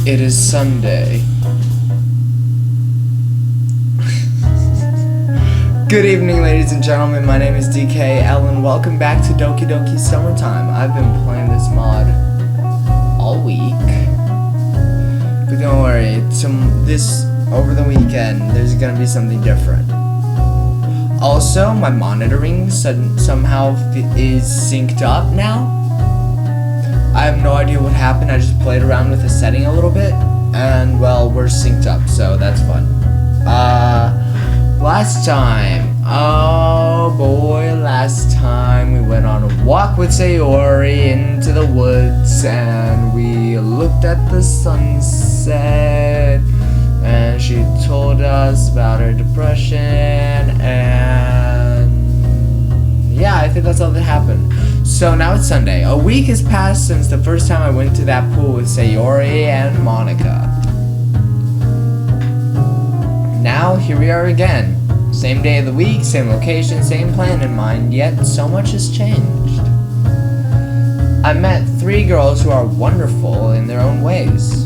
It is Sunday. Good evening, ladies and gentlemen. My name is DKL, and welcome back to Doki Doki Summertime. I've been playing this mod all week, but don't worry. Over the weekend, there's gonna be something different. Also, my monitoring somehow is synced up now. I have no idea what happened. I just played around with the setting a little bit, and well, we're synced up, so that's fun. Last time, last time we went on a walk with Sayori into the woods, and we looked at the sunset, and she told us about her depression, and yeah, I think that's all that happened. So now it's Sunday. A week has passed since the first time I went to that pool with Sayori and Monica. Now, here we are again. Same day of the week, same location, same plan in mind, yet so much has changed. I met 3 girls who are wonderful in their own ways.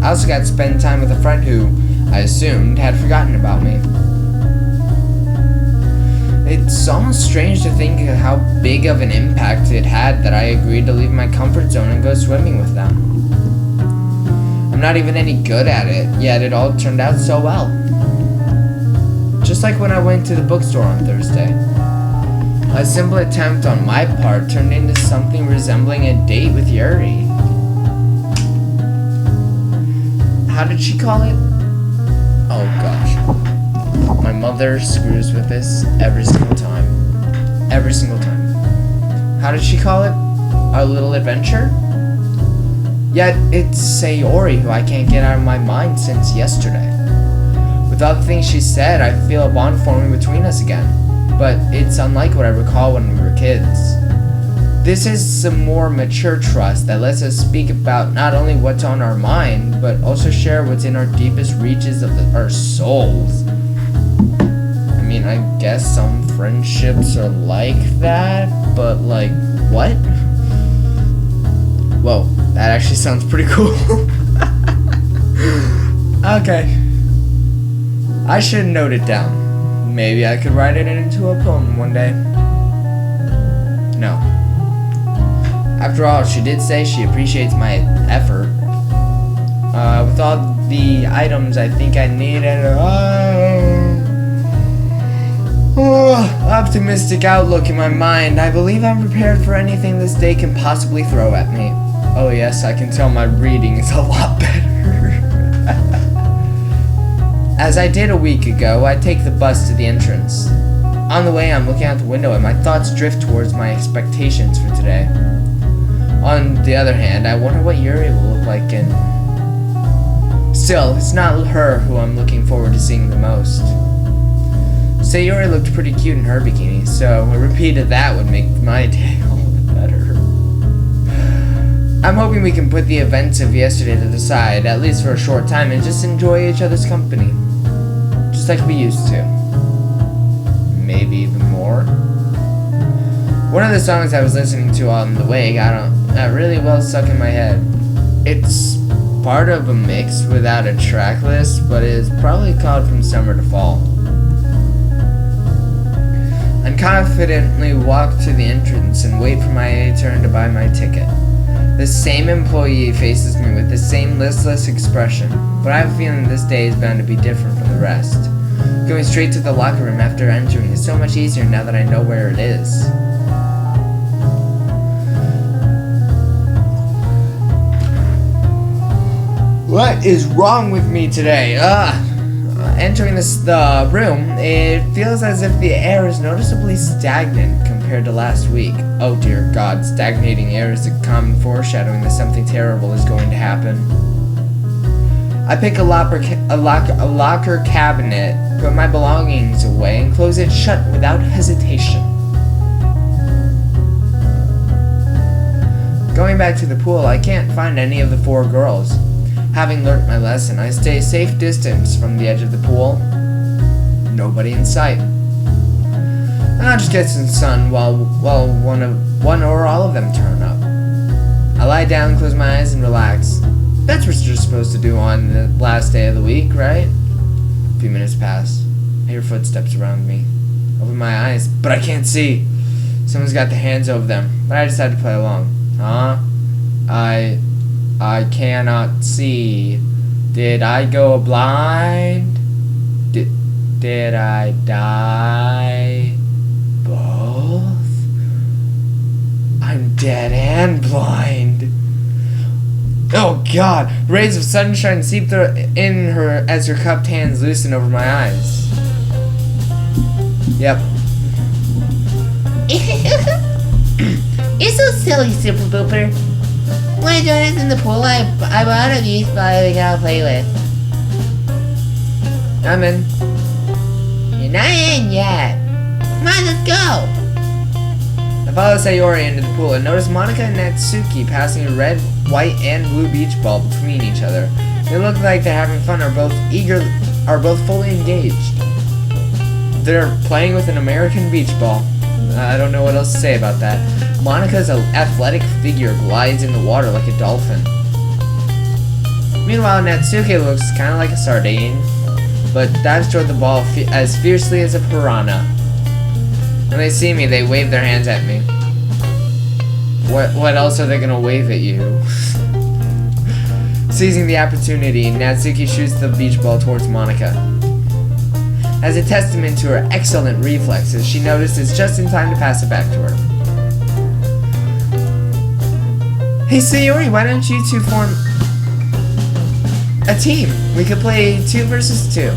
I also got to spend time with a friend who, I assumed, had forgotten about me. It's almost strange to think of how big of an impact it had that I agreed to leave my comfort zone and go swimming with them. I'm not even any good at it, yet it all turned out so well. Just like when I went to the bookstore on Thursday. A simple attempt on my part turned into something resembling a date with Yuri. How did she call it? Oh gosh. My mother screws with this every single time. Every single time. How did she call it? A little adventure? Yet it's Sayori who I can't get out of my mind since yesterday. With all the things she said, I feel a bond forming between us again. But it's unlike what I recall when we were kids. This is some more mature trust that lets us speak about not only what's on our mind, but also share what's in our deepest reaches of our souls. I mean, I guess some friendships are like that, but like, what? Whoa, that actually sounds pretty cool. Okay. I should note it down. Maybe I could write it into a poem one day. No. After all, she did say she appreciates my effort. With all the items I think I need and optimistic outlook in my mind, I believe I'm prepared for anything this day can possibly throw at me. Oh yes, I can tell my reading is a lot better. As I did a week ago, I take the bus to the entrance. On the way, I'm looking out the window and my thoughts drift towards my expectations for today. On the other hand, I wonder what Yuri will look like in... Still, it's not her who I'm looking forward to seeing the most. Sayori looked pretty cute in her bikini, so a repeat of that would make my day all the better. I'm hoping we can put the events of yesterday to the side, at least for a short time, and just enjoy each other's company. Just like we used to. Maybe even more. One of the songs I was listening to on the way got really well stuck in my head. It's part of a mix without a track list, but it is probably called From Summer to Fall. I confidently walk to the entrance and wait for my turn to buy my ticket. The same employee faces me with the same listless expression, but I have a feeling this day is bound to be different from the rest. Going straight to the locker room after entering is so much easier now that I know where it is. What is wrong with me today? Entering the room, it feels as if the air is noticeably stagnant compared to last week. Oh dear God, stagnating air is a common foreshadowing that something terrible is going to happen. I pick a locker cabinet, put my belongings away, and close it shut without hesitation. Going back to the pool, I can't find any of the 4 girls. Having learnt my lesson, I stay a safe distance from the edge of the pool. Nobody in sight. I'll just get some sun while one or all of them turn up. I lie down, close my eyes, and relax. That's supposed to do on the last day of the week, right? A few minutes pass. I hear footsteps around me. Open my eyes, but I can't see. Someone's got their hands over them, but I decide to play along. Huh? I cannot see. Did I go blind? Did I die? Both? I'm dead and blind. Oh God! Rays of sunshine seep through in her as her cupped hands loosen over my eyes. Yep. You're so silly, Super Booper. Wanna join us in the pool? I bought a beach ball we gotta play with. I'm in. You're not in yet. Come on, let's go. I follow Sayori into the pool and notice Monica and Natsuki passing a red, white, and blue beach ball between each other. They look like they're having fun, are both fully engaged. They're playing with an American beach ball. I don't know what else to say about that. Monica's athletic figure glides in the water like a dolphin. Meanwhile, Natsuki looks kind of like a sardine, but dives toward the ball as fiercely as a piranha. When they see me, they wave their hands at me. What else are they gonna wave at you? Seizing the opportunity, Natsuki shoots the beach ball towards Monica. As a testament to her excellent reflexes, she notices just in time to pass it back to her. Hey Sayori, why don't you two form a team? We could play 2 versus 2.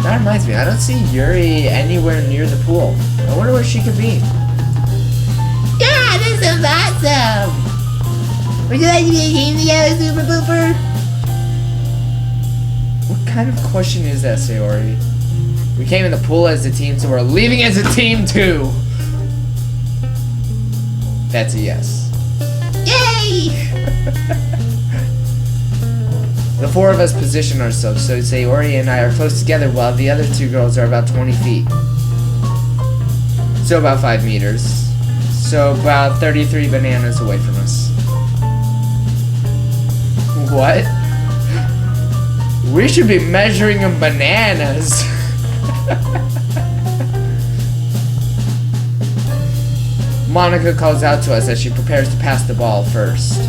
That reminds me, I don't see Yuri anywhere near the pool. I wonder where she could be. Yeah, this is awesome. Would you like to be a team together, Super Booper? What kind of question is that, Sayori? We came in the pool as a team, so we're leaving as a team too. That's a yes. Yay! The 4 of us position ourselves so Sayori and I are close together while the other 2 girls are about 20 feet. So about 5 meters. So about 33 bananas away from us. What? We should be measuring in bananas. Monica calls out to us as she prepares to pass the ball first.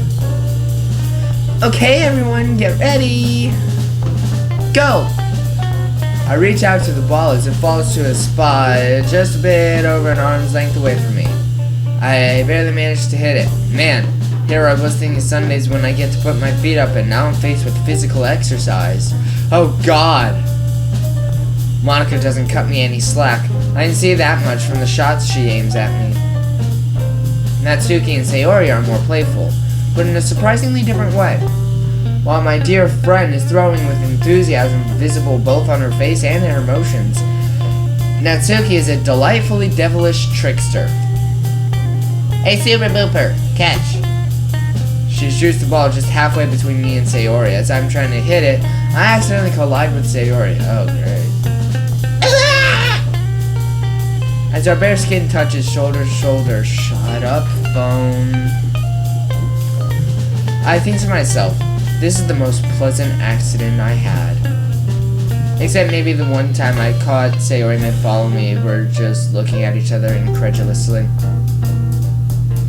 Okay, everyone, get ready. Go! I reach out to the ball as it falls to a spot just a bit over an arm's length away from me. I barely managed to hit it. Man, here I was thinking Sundays when I get to put my feet up, and now I'm faced with physical exercise. Oh God! Monica doesn't cut me any slack. I can see that much from the shots she aims at me. Natsuki and Sayori are more playful, but in a surprisingly different way. While my dear friend is throwing with enthusiasm visible both on her face and in her motions, Natsuki is a delightfully devilish trickster. Hey, Super Booper, catch. She shoots the ball just halfway between me and Sayori. As I'm trying to hit it, I accidentally collide with Sayori. Oh, great. As our bare skin touches shoulder to shoulder, shut up, phone. I think to myself, this is the most pleasant accident I had. Except maybe the one time I caught Sayori and follow me, we're just looking at each other incredulously.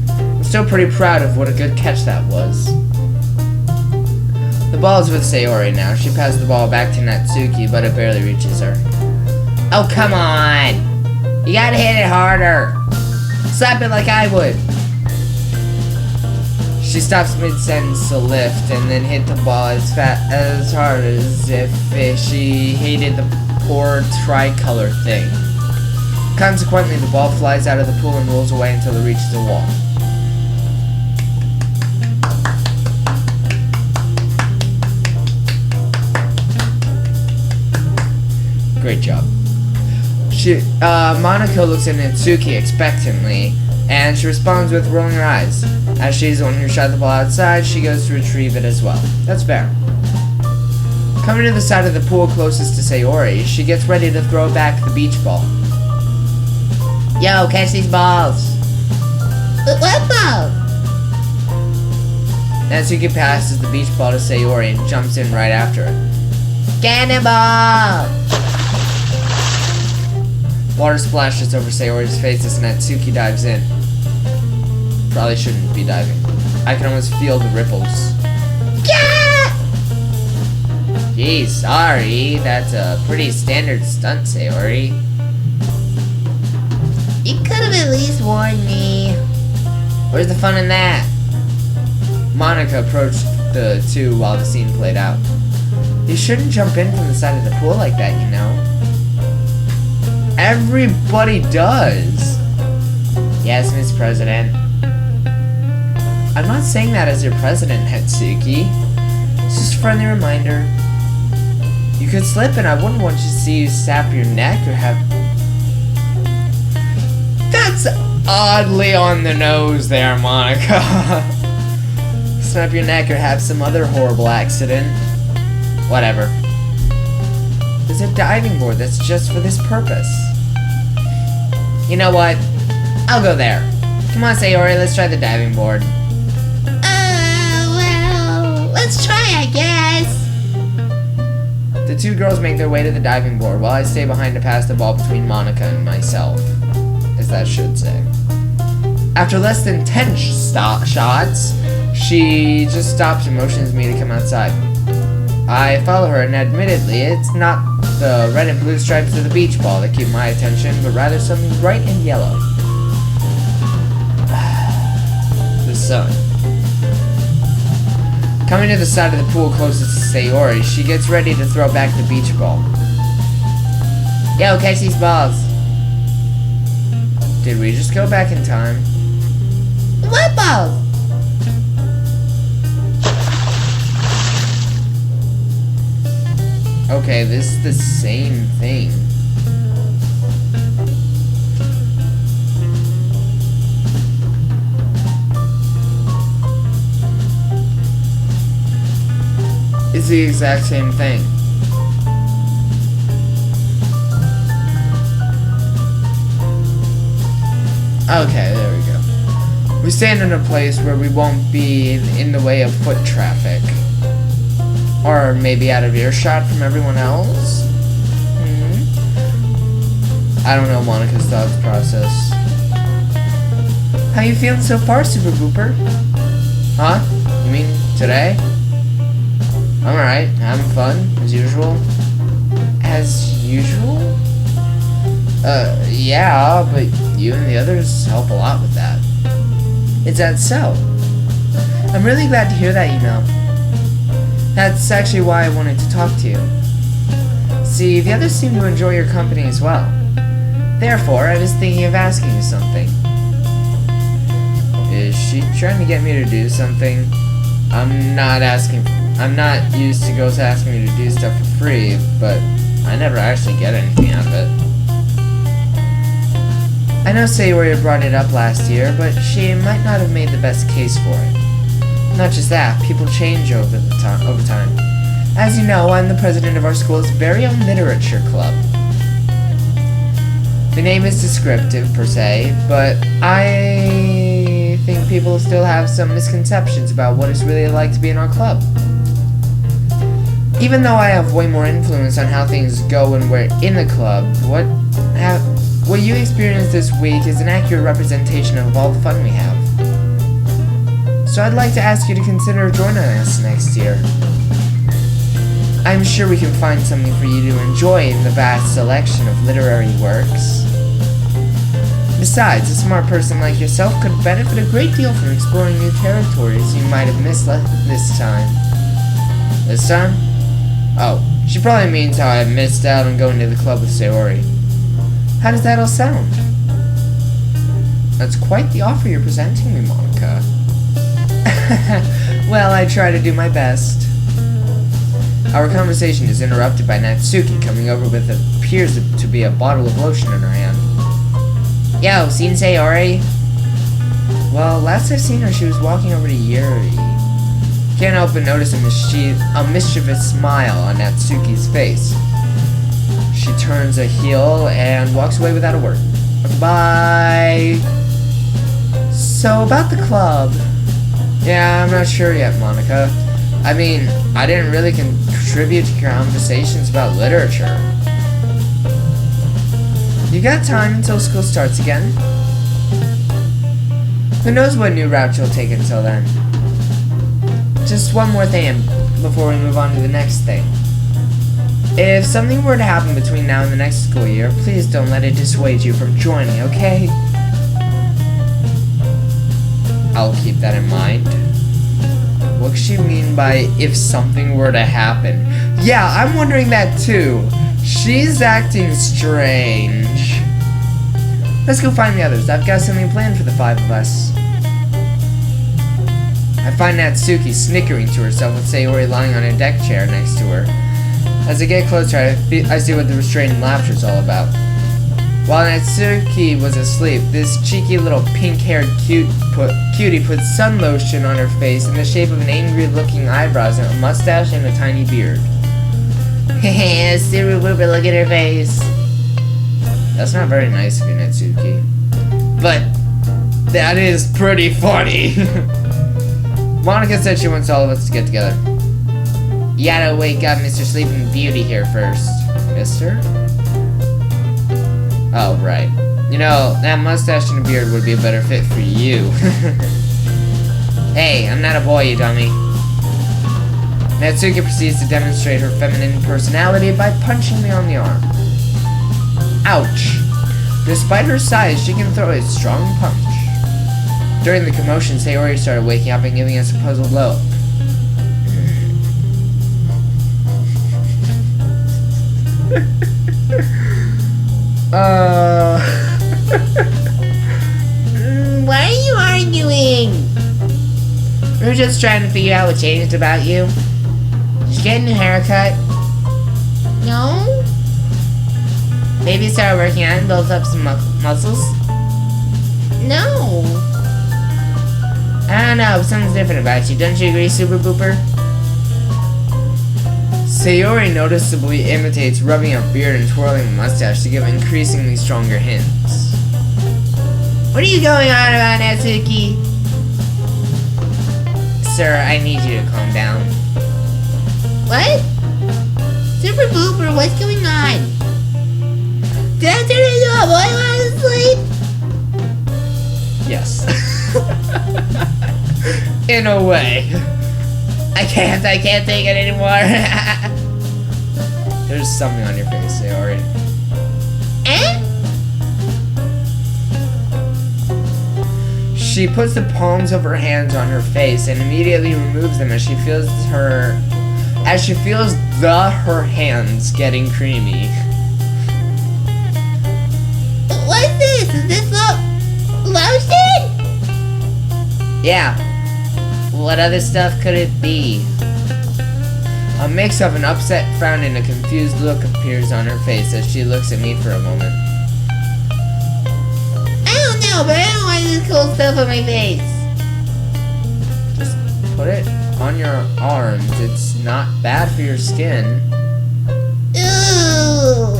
I'm still pretty proud of what a good catch that was. The ball is with Sayori now. She passes the ball back to Natsuki, but it barely reaches her. Oh, come on. You gotta hit it harder. Slap it like I would. She stops mid-sentence to lift and then hit the ball as hard as if she hated the poor tricolor thing. Consequently, the ball flies out of the pool and rolls away until it reaches the wall. Great job. Monica looks at Natsuki expectantly, and she responds with rolling her eyes. As she's the one who shot the ball outside, she goes to retrieve it as well. That's fair. Coming to the side of the pool closest to Sayori, she gets ready to throw back the beach ball. Yo, catch these balls. What balls? Natsuki passes the beach ball to Sayori and jumps in right after her. Cannonball! Water splashes over Sayori's face as Natsuki dives in. Probably shouldn't be diving. I can almost feel the ripples. Yeah! Gee, sorry. That's a pretty standard stunt, Sayori. You could have at least warned me. Where's the fun in that? Monica approached the two while the scene played out. You shouldn't jump in from the side of the pool like that, you know. Everybody does. Yes, Miss President. I'm not saying that as your president, Natsuki. It's just a friendly reminder. You could slip and I wouldn't want to see you sap your neck or have... That's oddly on the nose there, Monica. Snap your neck or have some other horrible accident. Whatever. There's a diving board that's just for this purpose. You know what? I'll go there. Come on, Sayori, let's try the diving board. Well, let's try, I guess. The two girls make their way to the diving board while I stay behind to pass the ball between Monica and myself, as that should say. After less than 10 shots, she just stops and motions me to come outside. I follow her, and admittedly, it's not the red and blue stripes of the beach ball that keep my attention, but rather something bright and yellow. The sun. Coming to the side of the pool closest to Sayori, she gets ready to throw back the beach ball. Yo, catch these balls. Did we just go back in time? What balls? Okay, this is the same thing. It's the exact same thing. Okay, there we go. We stand in a place where we won't be in the way of foot traffic. Or maybe out of earshot from everyone else? I don't know Monica's thoughts process. How you feeling so far, Super Booper? Huh? You mean today? I'm alright, having fun, as usual. As usual? Yeah, but you and the others help a lot with that. Is that so? I'm really glad to hear that, you know. That's actually why I wanted to talk to you. See, the others seem to enjoy your company as well. Therefore, I was thinking of asking you something. Is she trying to get me to do something? I'm not used to girls asking me to do stuff for free, but I never actually get anything out of it. I know Sayori brought it up last year, but she might not have made the best case for it. Not just that, people change over time. As you know, I'm the president of our school's very own literature club. The name is descriptive, per se, but I think people still have some misconceptions about what it's really like to be in our club. Even though I have way more influence on how things go when we're in the club, what you experienced this week is an accurate representation of all the fun we have. So I'd like to ask you to consider joining us next year. I'm sure we can find something for you to enjoy in the vast selection of literary works. Besides, a smart person like yourself could benefit a great deal from exploring new territories you might have missed this time. This time? Oh, she probably means how I missed out on going to the club with Sayori. How does that all sound? That's quite the offer you're presenting me, Monica. Well, I try to do my best. Our conversation is interrupted by Natsuki coming over with what appears to be a bottle of lotion in her hand. Yo, seen Sayori? Well, last I've seen her, she was walking over to Yuri. Can't help but notice a mischievous smile on Natsuki's face. She turns a heel and walks away without a word. Bye. So, about the club. Yeah, I'm not sure yet, Monica. I mean, I didn't really contribute to conversations about literature. You got time until school starts again? Who knows what new route you'll take until then? Just one more thing before we move on to the next thing. If something were to happen between now and the next school year, please don't let it dissuade you from joining, okay? I'll keep that in mind. What does she mean by if something were to happen? Yeah, I'm wondering that too. She's acting strange. Let's go find the others. I've got something planned for the 5 of us. I find Natsuki snickering to herself with Sayori lying on a deck chair next to her. As I get closer, I see what the restrained laughter is all about. While Natsuki was asleep, this cheeky little pink-haired cutie put sun lotion on her face in the shape of an angry-looking eyebrows and a mustache and a tiny beard. Hehe, Super Booper, look at her face. That's not very nice of you, Natsuki. But that is pretty funny. Monica said she wants all of us to get together. You gotta wake up Mr. Sleeping Beauty here first. Mister? Oh, right. You know, that mustache and a beard would be a better fit for you. Hey, I'm not a boy, you dummy. Natsuki proceeds to demonstrate her feminine personality by punching me on the arm. Ouch. Despite her size, she can throw a strong punch. During the commotion, Sayori started waking up and giving us a puzzled look. Why are you arguing? We're just trying to figure out what changed about you. Did you get a new haircut? No? Maybe start working out and build up some muscles? No. I don't know, something's different about you. Don't you agree, Super Booper? Sayori noticeably imitates rubbing a beard and twirling a mustache to give increasingly stronger hints. What are you going on about, Natsuki? Sir, I need you to calm down. What? Super Booper, what's going on? Did I turn into a boy while I was asleep? Yes. In a way. I can't take it anymore. There's something on your face, Sayori. Eh? She puts the palms of her hands on her face and immediately removes them as she feels her hands getting creamy. What's this? Is this lotion? Yeah. What other stuff could it be? A mix of an upset frown and a confused look appears on her face as she looks at me for a moment. I don't know, but I don't want this cool stuff on my face. Just put it on your arms. It's not bad for your skin. Ooh.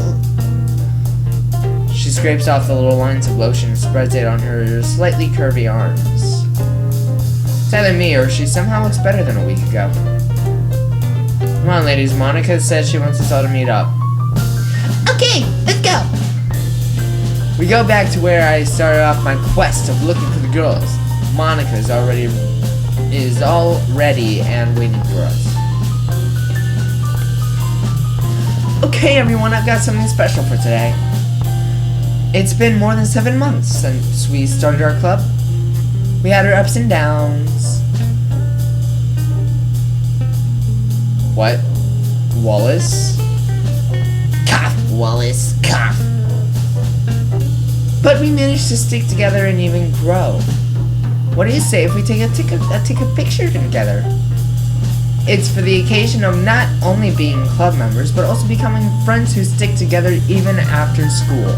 She scrapes off the little lines of lotion and spreads it on her slightly curvy arms. It's either me or she somehow looks better than a week ago. Come on, ladies. Monica says she wants us all to meet up. Okay, let's go. We go back to where I started off my quest of looking for the girls. Monica is all ready and waiting for us. Okay, everyone, I've got something special for today. It's been more than 7 months since we started our club. We had our ups and downs. What? Wallace? Cough, Wallace, cough. But we managed to stick together and even grow. What do you say if we take a picture together? It's for the occasion of not only being club members, but also becoming friends who stick together even after school.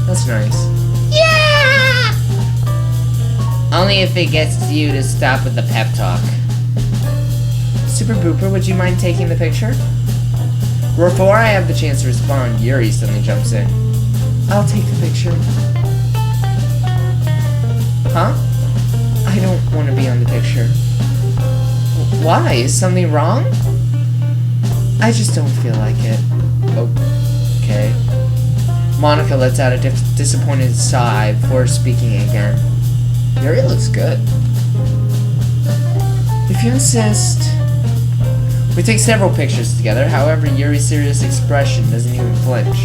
That's nice. Yeah! Only if it gets you to stop with the pep talk. Super Booper, would you mind taking the picture? Before I have the chance to respond, Yuri suddenly jumps in. I'll take the picture. Huh? I don't want to be on the picture. Why? Is something wrong? I just don't feel like it. Okay. Monica lets out a disappointed sigh before speaking again. Yuri looks good. If you insist. We take several pictures together, however, Yuri's serious expression doesn't even flinch.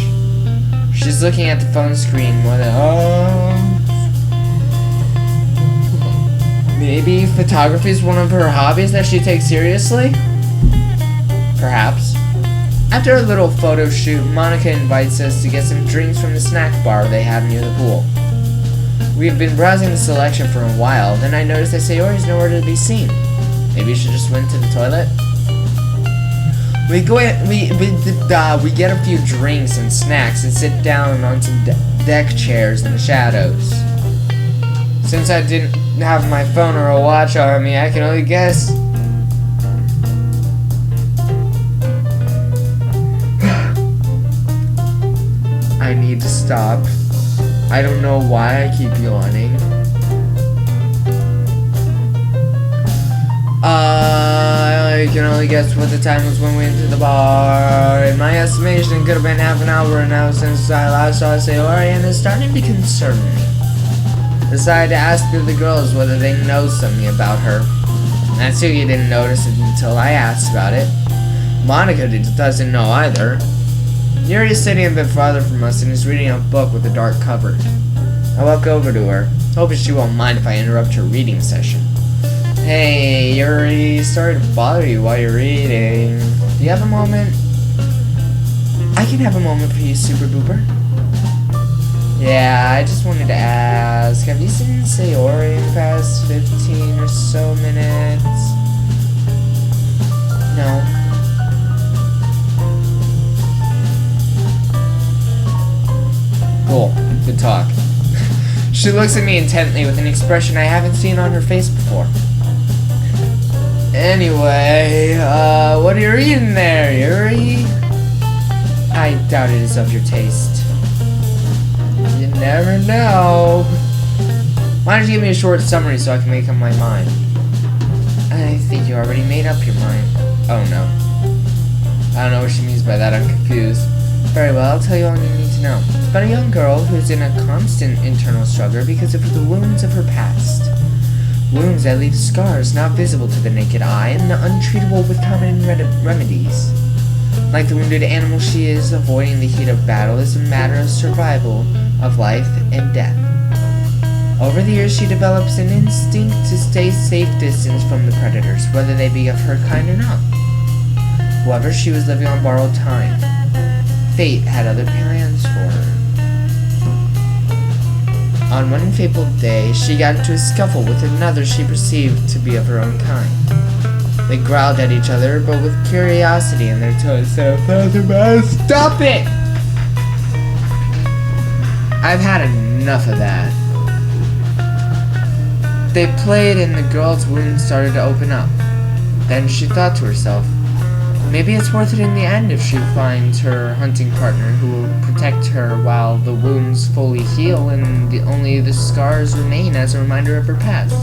She's looking at the phone screen more than, maybe photography is one of her hobbies that she takes seriously? Perhaps. After a little photo shoot, Monica invites us to get some drinks from the snack bar they have near the pool. We have been browsing the selection for a while, then I noticed that Sayori's nowhere to be seen. Maybe she just went to the toilet? We get a few drinks and snacks and sit down on some deck chairs in the shadows. Since I didn't have my phone or a watch on me, I can only guess. I need to stop. I don't know why I keep yawning. I can only guess what the time was when we went to the bar. In my estimation, it could have been half an hour now since I last saw Sayori, and it's starting to concern me. Decided to ask the girls whether they know something about her. Natsuki didn't notice it until I asked about it. Monica doesn't know either. Yuri is sitting a bit farther from us and is reading a book with a dark cover. I walk over to her, hoping she won't mind if I interrupt her reading session. Hey, Yuri, sorry to bother you while you're reading. Do you have a moment? I can have a moment for you, Super Booper. Yeah, I just wanted to ask, have you seen Sayori in the past 15 or so minutes? No. Cool. Good talk. She looks at me intently with an expression I haven't seen on her face before. Anyway, what are you reading there, Yuri? I doubt it is of your taste. You never know. Why don't you give me a short summary so I can make up my mind? I think you already made up your mind. Oh no. I don't know what she means by that, I'm confused. Very well, I'll tell you all you need to know. It's about a young girl who's in a constant internal struggle because of the wounds of her past. Wounds that leave scars not visible to the naked eye and untreatable with common remedies. Like the wounded animal she is, avoiding the heat of battle is a matter of survival, of life and death. Over the years, she develops an instinct to stay safe distance from the predators, whether they be of her kind or not. However, she was living on borrowed time. Fate had other plans for her. On one fateful day, she got into a scuffle with another she perceived to be of her own kind. They growled at each other, but with curiosity in their tones. Stop it! I've had enough of that. They played and the girl's wound started to open up. Then she thought to herself, maybe it's worth it in the end if she finds her hunting partner who will protect her while the wounds fully heal and only the scars remain as a reminder of her past.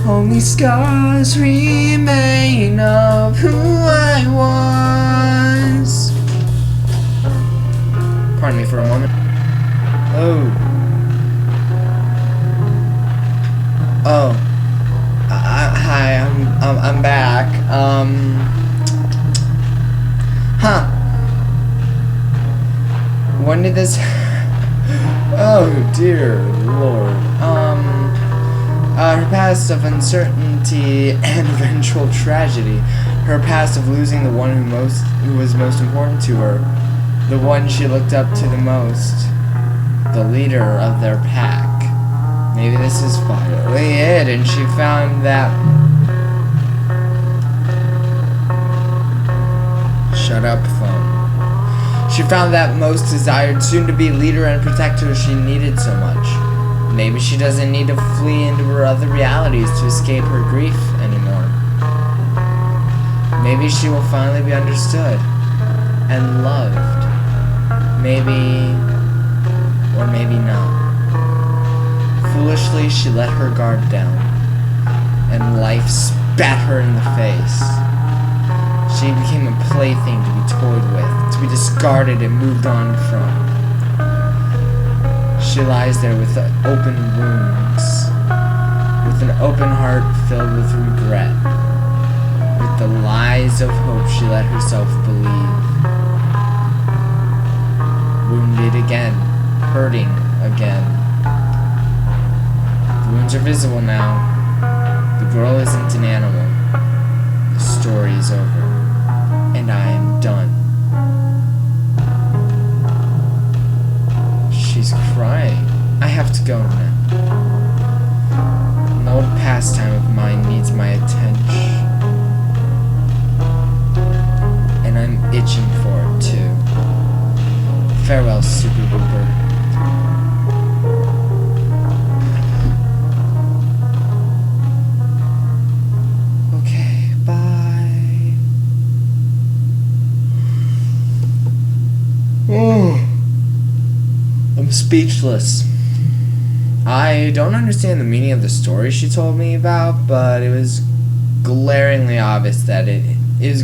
Only scars remain of who I was. Pardon me for a moment. Hi, I'm back. When did this? Oh dear Lord. Her past of uncertainty and eventual tragedy. Her past of losing the one who was most important to her. The one she looked up to the most. The leader of their pack. Maybe this is finally it, and she found that... Shut up, phone. She found that most desired soon-to-be leader and protector she needed so much. Maybe she doesn't need to flee into her other realities to escape her grief anymore. Maybe she will finally be understood and loved. Maybe, or maybe not. Foolishly, she let her guard down, and life spat her in the face. She became a plaything to be toyed with, to be discarded and moved on from. She lies there with open wounds, with an open heart filled with regret, with the lies of hope she let herself believe. Wounded again, hurting again. The wounds are visible now. The girl isn't an animal. The story is over, and I am done. She's crying. I have to go now. An old pastime of mine needs my attention, and I'm itching for it too. Farewell, Super Booper. Okay, bye. I'm speechless. I don't understand the meaning of the story she told me about, but it was glaringly obvious that it hits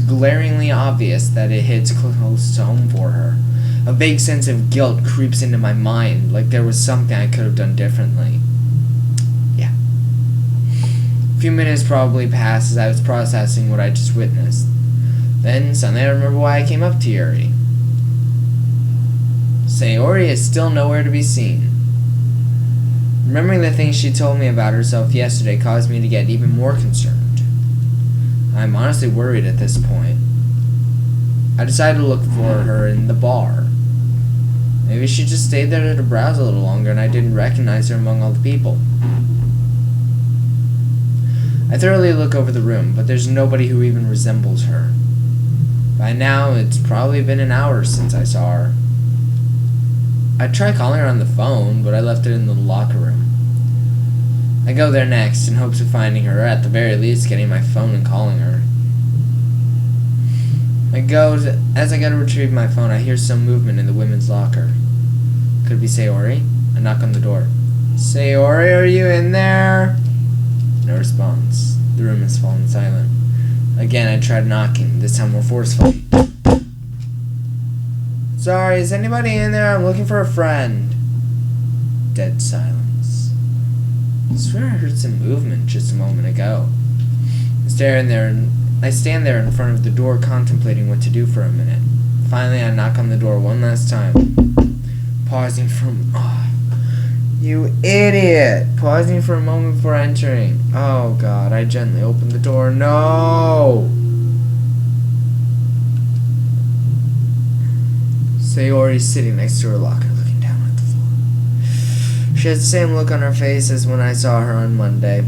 close to home for her. A vague sense of guilt creeps into my mind, like there was something I could have done differently. Yeah. A few minutes probably passed as I was processing what I just witnessed. Then suddenly I remember why I came up to Yuri. Sayori is still nowhere to be seen. Remembering the things she told me about herself yesterday caused me to get even more concerned. I'm honestly worried at this point. I decided to look for her in the bar. Maybe she just stayed there to browse a little longer and I didn't recognize her among all the people. I thoroughly look over the room, but there's nobody who even resembles her. By now, it's probably been an hour since I saw her. I tried calling her on the phone, but I left it in the locker room. I go there next in hopes of finding her, or at the very least getting my phone and calling her. As I go to retrieve my phone, I hear some movement in the women's locker. Could it be Sayori? I knock on the door. Sayori, are you in there? No response. The room has fallen silent. Again, I tried knocking, this time more forcefully. Sorry, is anybody in there? I'm looking for a friend. Dead silence. I swear I heard some movement just a moment ago. I stand there in front of the door contemplating what to do for a minute. Finally, I knock on the door one last time. Pausing for... Oh, you idiot! Pausing for a moment before entering. Oh god, I gently opened the door. No! Sayori's sitting next to her locker, looking down at the floor. She has the same look on her face as when I saw her on Monday.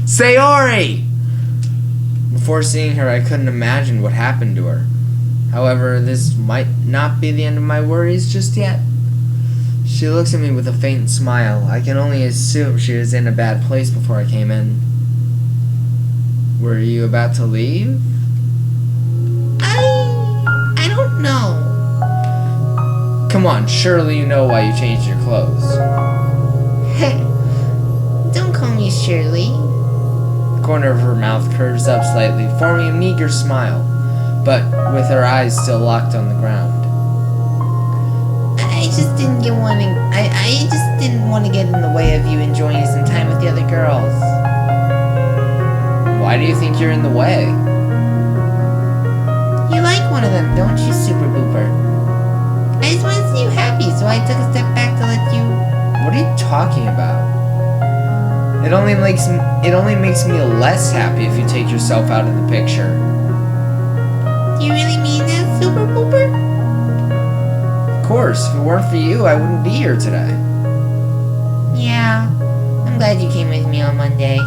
Sayori! Before seeing her, I couldn't imagine what happened to her. However, this might not be the end of my worries just yet. She looks at me with a faint smile. I can only assume she was in a bad place before I came in. Were you about to leave? I don't know. Come on, surely you know why you changed your clothes. Don't call me Shirley. The corner of her mouth curves up slightly, forming a meager smile, but with her eyes still locked on the ground. I just didn't want to get in the way of you enjoying some time with the other girls. Why do you think you're in the way? You like one of them, don't you, Super Booper? I just want to see you happy, so I took a step back to let you... What are you talking about? It only makes me less happy if you take yourself out of the picture. Do you really mean that, Super Booper? Of course, if it weren't for you, I wouldn't be here today. Yeah, I'm glad you came with me on Monday.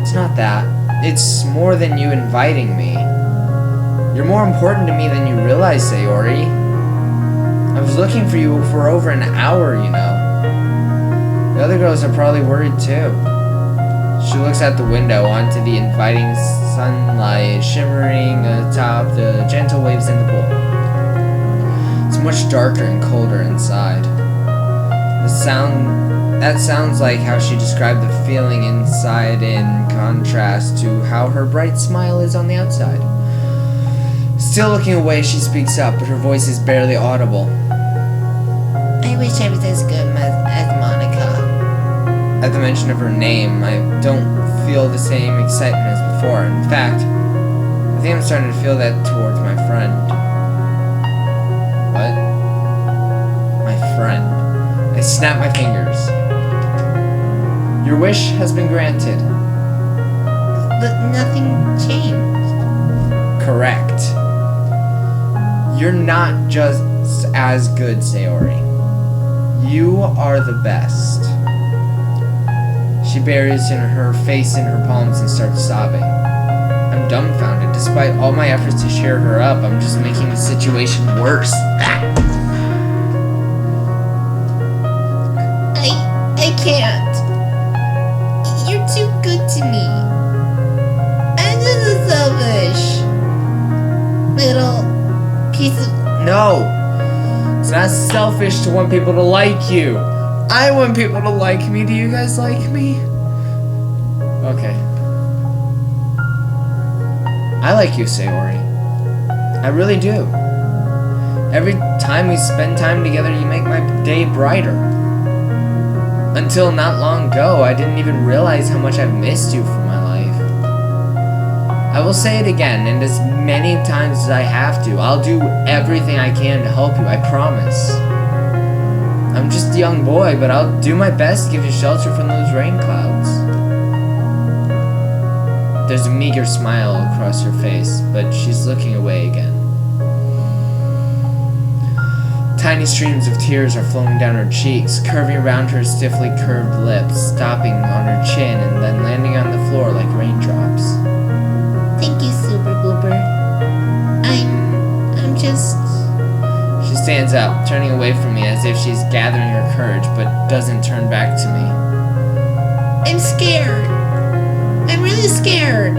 It's not that. It's more than you inviting me. You're more important to me than you realize, Sayori. I was looking for you for over an hour, you know. The other girls are probably worried too. She looks out the window onto the inviting sunlight shimmering atop the gentle waves in the pool. It's much darker and colder inside. That sounds like how she described the feeling inside in contrast to how her bright smile is on the outside. Still looking away, she speaks up, but her voice is barely audible. I wish I was as good as Monica. At the mention of her name, I don't feel the same excitement as before. In fact, I think I'm starting to feel that towards my friend. What? My friend. I snap my fingers. Your wish has been granted. But nothing changed. Correct. You're not just as good, Sayori. You are the best. She buries her face in her palms and starts sobbing. I'm dumbfounded. Despite all my efforts to cheer her up, I'm just making the situation worse. I can't. You're too good to me. I'm just a selfish little piece of... No! It's not selfish to want people to like you. I want people to like me. Do you guys like me? Okay. I like you, Sayori. I really do. Every time we spend time together, you make my day brighter. Until not long ago, I didn't even realize how much I've missed you from my life. I will say it again, and as many times as I have to. I'll do everything I can to help you, I promise. I'm just a young boy, but I'll do my best to give you shelter from those rain clouds. There's a meager smile across her face, but she's looking away again. Tiny streams of tears are flowing down her cheeks, curving around her stiffly curved lips, stopping on her chin, and then landing on the floor like raindrops. Thank you, Super Blooper. I'm just... She stands up, turning away from me as if she's gathering her courage, but doesn't turn back to me. I'm scared. I'm really scared.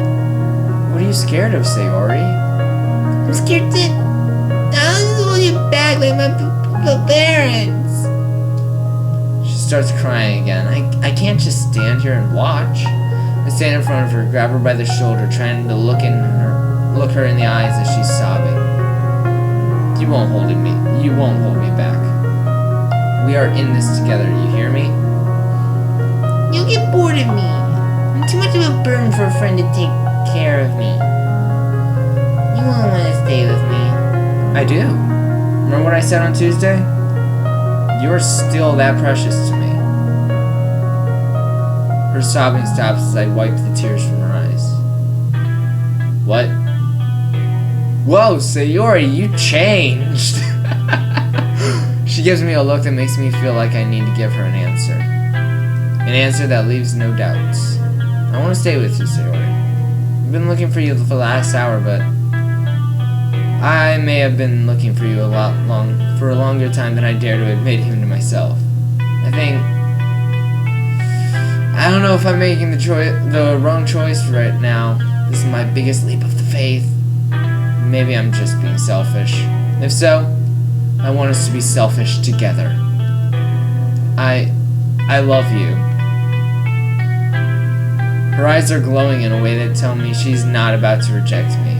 What are you scared of, Sayori? I'm scared that I'll just hold you back like my parents. She starts crying again. I can't just stand here and watch. I stand in front of her, grab her by the shoulder, trying to look her in the eyes as she's sobbing. You won't hold me back. We are in this together, you hear me? You'll get bored of me. I'm too much of a burden for a friend to take care of me. You won't want to stay with me. I do. Remember what I said on Tuesday? You are still that precious to me. Her sobbing stops as I wipe the tears from her eyes. What? Whoa, Sayori, you changed! She gives me a look that makes me feel like I need to give her an answer. An answer that leaves no doubts. I want to stay with you, Sayori. I've been looking for you for the last hour, but I may have been looking for you for a longer time than I dare to admit even to myself. I don't know if I'm making the wrong choice right now. This is my biggest leap of faith. Maybe I'm just being selfish. If so, I want us to be selfish together. I love you. Her eyes are glowing in a way that tell me she's not about to reject me.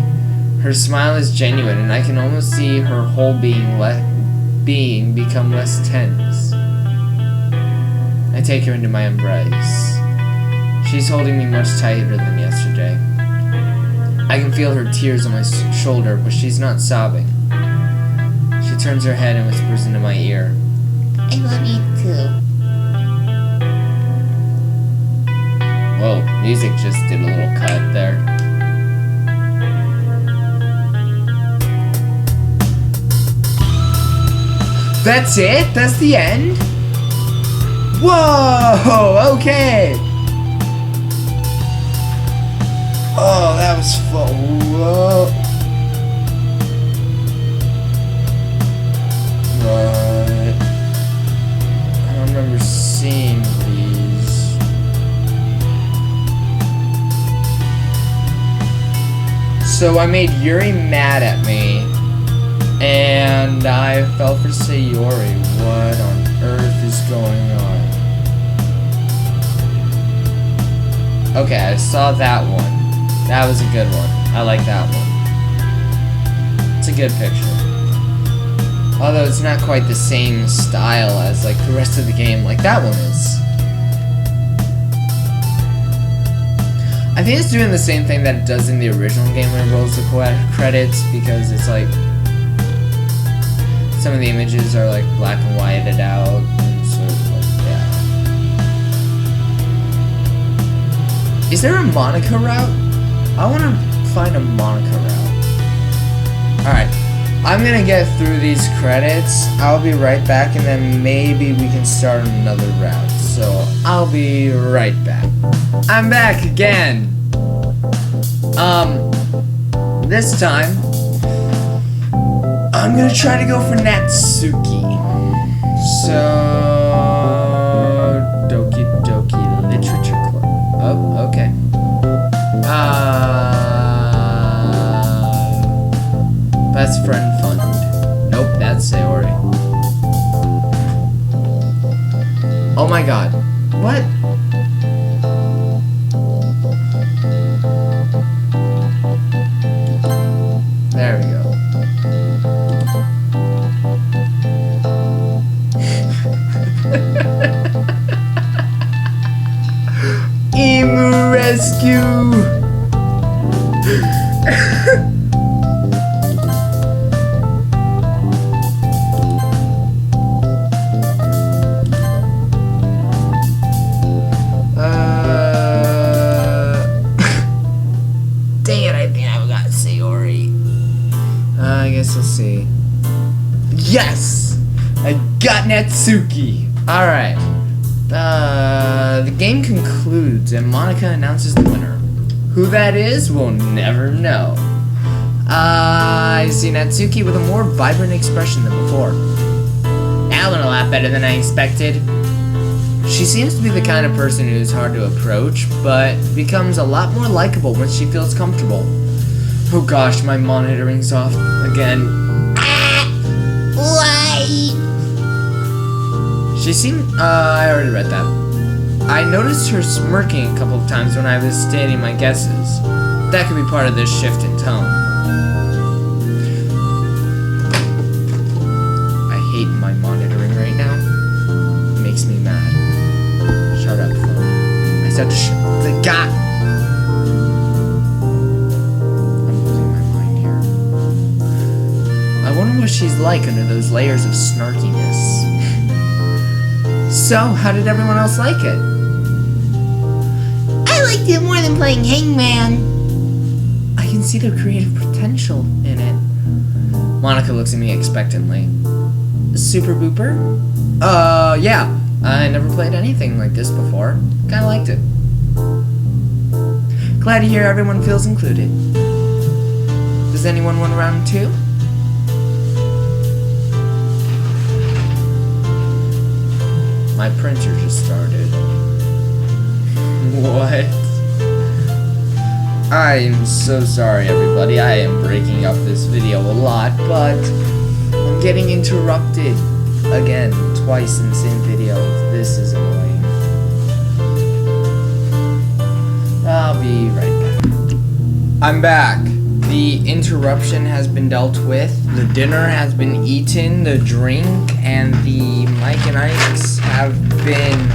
Her smile is genuine, and I can almost see her whole being become less tense. I take her into my embrace. She's holding me much tighter than yesterday. I can feel her tears on my shoulder, but she's not sobbing. She turns her head and whispers into my ear. I love you too. Whoa, music just did a little cut there. That's it? That's the end? Whoa, okay. Oh, that was fun. Whoa. Right. I don't remember seeing these. So I made Yuri mad at me, and I fell for Sayori. What on earth is going on? Okay, I saw that one. That was a good one. I like that one. It's a good picture. Although it's not quite the same style as like the rest of the game like that one is. I think it's doing the same thing that it does in the original game when it rolls the credits, because it's like some of the images are like black and whited out, and so like, yeah. Is there a Monica route? I want to find a Monica route. Alright, I'm gonna get through these credits, I'll be right back, and then maybe we can start another route. So, I'll be right back. I'm back again! This time, I'm gonna try to go for Natsuki. So, Doki Doki Literature Club. Oh, okay. Best friend fund. Nope, that's Sayori. Oh my god. What? There we go. Emu rescue! Dang it, I think I've got Sayori. I guess we'll see. Yes! I got Natsuki! Alright. The game concludes and Monica announces the winner. Who that is, we'll never know. I see Natsuki with a more vibrant expression than before. That went a lot better than I expected. She seems to be the kind of person who's hard to approach, but becomes a lot more likable when she feels comfortable. Oh gosh, my monitoring's off again. Why? She seemed, I already read that. I noticed her smirking a couple of times when I was stating my guesses. That could be part of this shift in tone. I hate my monitoring right now. It makes me mad. Shut up, phone. I said to shut the god. I'm losing my mind here. I wonder what she's like under those layers of snarkiness. So, how did everyone else like it? I liked it more than playing Hangman. I can see the creative potential in it. Monica looks at me expectantly. Super Booper? Yeah. I never played anything like this before. Kinda liked it. Glad to hear everyone feels included. Does anyone want round 2? My printer just started. What? I am so sorry, everybody. I am breaking up this video a lot, but I'm getting interrupted again, twice in the same video. This is annoying. I'll be right back. I'm back. The interruption has been dealt with. The dinner has been eaten. The drink and the Mike and Ike's have been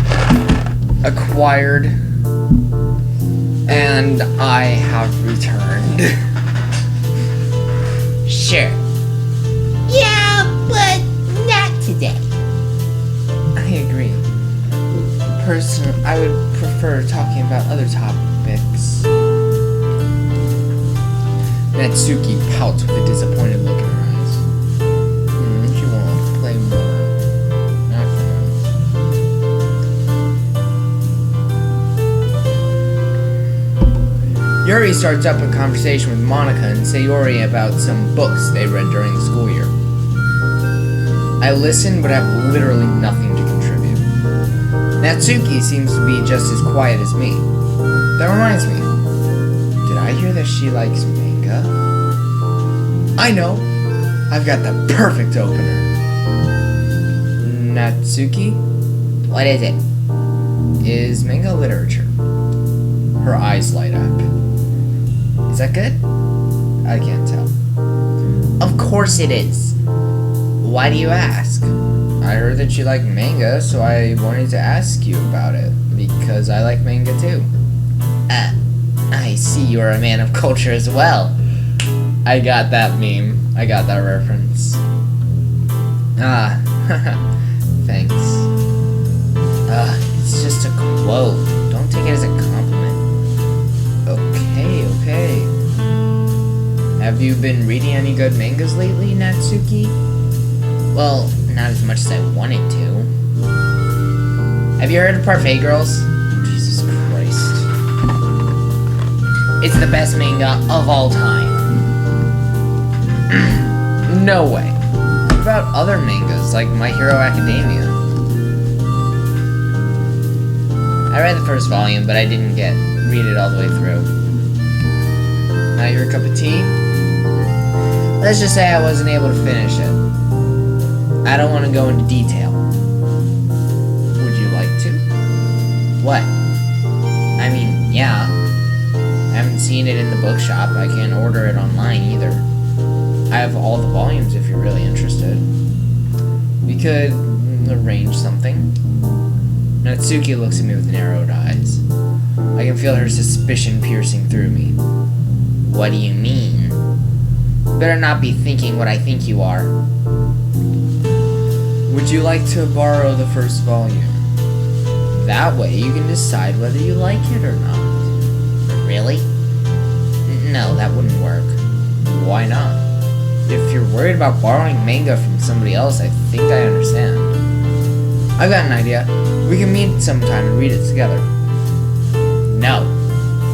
acquired. And I have returned. Sure. Yeah, but not today. I agree. Personally, I would prefer talking about other topics. Natsuki pouts with a disappointed look in her eyes. She won't play more. Not for now. Yuri starts up a conversation with Monica and Sayori about some books they read during the school year. I listen but have literally nothing to contribute. Natsuki seems to be just as quiet as me. That reminds me. Did I hear that she likes manga? I know. I've got the perfect opener. Natsuki, What is it? is manga literature. Her eyes light up. Is that good? I can't tell. Of course it is. Why do you ask? I heard that you like manga, so I wanted to ask you about it. Because I like manga too. I see you're a man of culture as well. I got that meme. I got that reference. Ah, thanks. It's just a quote. Don't take it as a compliment. Okay. Have you been reading any good mangas lately, Natsuki? Well, not as much as I wanted to. Have you heard of Parfait Girls? Jesus Christ. It's the best manga of all time. No way. What about other mangas, like My Hero Academia? I read the first volume, but I didn't read it all the way through. Not your cup of tea? Let's just say I wasn't able to finish it. I don't want to go into detail. Would you like to? What? I mean, yeah. I haven't seen it in the bookshop. I can't order it online either. I have all the volumes if you're really interested. We could arrange something. Natsuki looks at me with narrowed eyes. I can feel her suspicion piercing through me. What do you mean? Better not be thinking what I think you are. Would you like to borrow the first volume? That way you can decide whether you like it or not. Really? No, that wouldn't work. Why not? If you're worried about borrowing manga from somebody else, I think I understand. I've got an idea. We can meet sometime and read it together. No.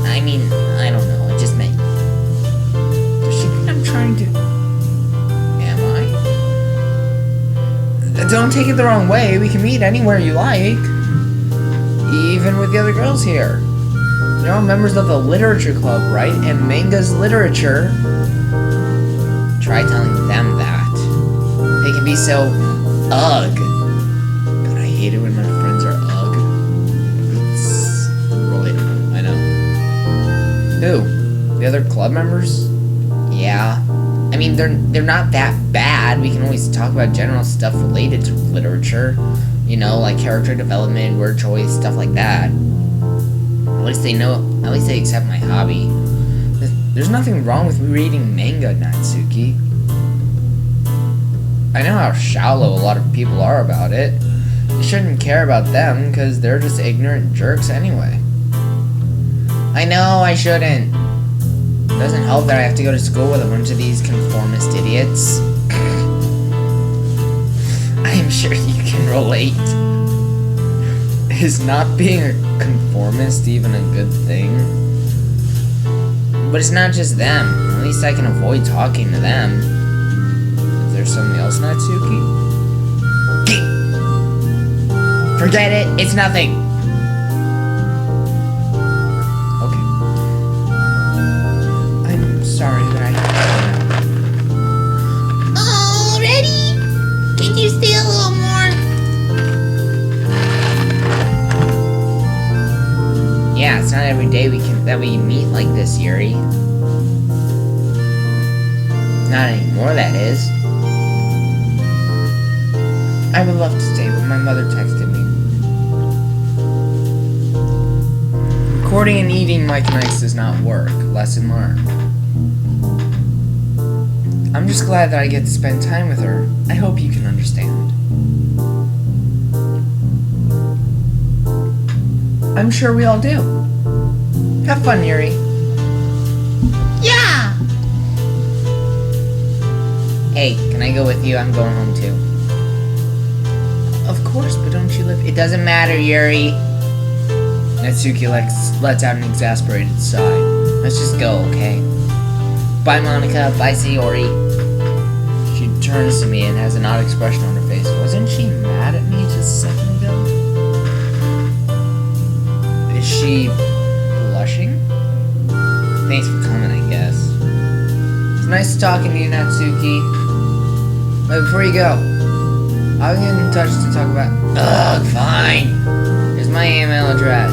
I mean, I don't know. I just meant... Does she think I'm trying to... Am I? Don't take it the wrong way. We can meet anywhere you like. Even with the other girls here. They're all members of the literature club, right? And manga's literature. Try telling them that. They can be so... ugh. God, I hate it when my friends are ugh. It's relatable, I know. Who? The other club members? Yeah. I mean, they're not that bad. We can always talk about general stuff related to literature. You know, like character development, word choice, stuff like that. At least they know, at least they accept my hobby. There's nothing wrong with reading manga, Natsuki. I know how shallow a lot of people are about it. You shouldn't care about them, because they're just ignorant jerks anyway. I know I shouldn't. It doesn't help that I have to go to school with a bunch of these conformist idiots. I'm sure you can relate. Is not being a conformist even a good thing? But it's not just them. At least I can avoid talking to them. Is there something else, Natsuki? Forget it. It's nothing. Okay. I'm sorry that I... Already? Can you stay a little more? Yeah, it's not every day that we meet like this, Yuri. Not anymore, that is. I would love to stay, but my mother texted me. Recording and eating Mike Nice does not work. Lesson learned. I'm just glad that I get to spend time with her. I hope you can understand. I'm sure we all do. Have fun, Yuri. Yeah! Hey, can I go with you? I'm going home too. Of course, but don't you live... It doesn't matter, Yuri. Natsuki lets out an exasperated sigh. Let's just go, okay? Bye, Monica. Bye, Sayori. She turns to me and has an odd expression on her face. Wasn't she mad at me just a second ago? Is she blushing? Thanks for coming, I guess. It's nice talking to you, Natsuki. But before you go, I'll get in touch to talk about. Ugh, fine. Here's my email address.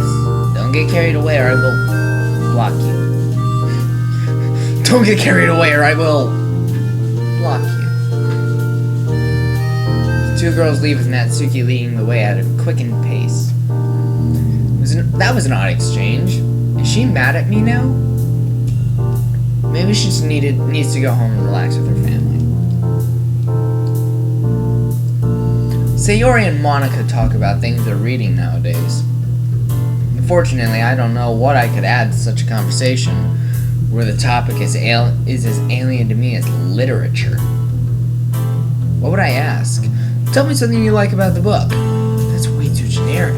Don't get carried away or I will block you. Don't get carried away or I will block you. The two girls leave with Natsuki leading the way at a quickened pace. That was an odd exchange. Is she mad at me now? Maybe she just needs to go home and relax with her family. Sayori and Monica talk about things they're reading nowadays. Unfortunately, I don't know what I could add to such a conversation where the topic is as alien to me as literature. What would I ask? Tell me something you like about the book. That's way too generic.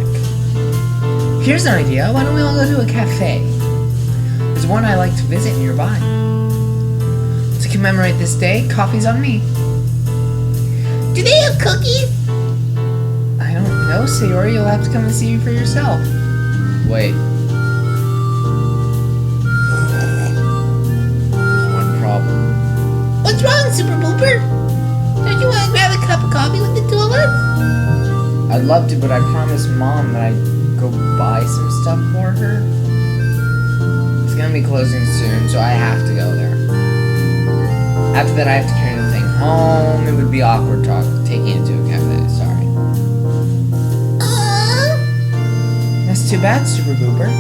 Here's an idea. Why don't we all go to a cafe? There's one I like to visit nearby. To commemorate this day, coffee's on me. Do they have cookies? I don't know, Sayori. You'll have to come and see for yourself. Wait. There's one problem. What's wrong, Super Booper? Don't you want to grab a cup of coffee with the two of us? I'd love to, but I promised Mom that I'd go buy some stuff for her. It's gonna be closing soon, so I have to go there. After that, I have to carry the thing home. It would be awkward taking it to a cafe. Sorry. That's too bad, Super Booper.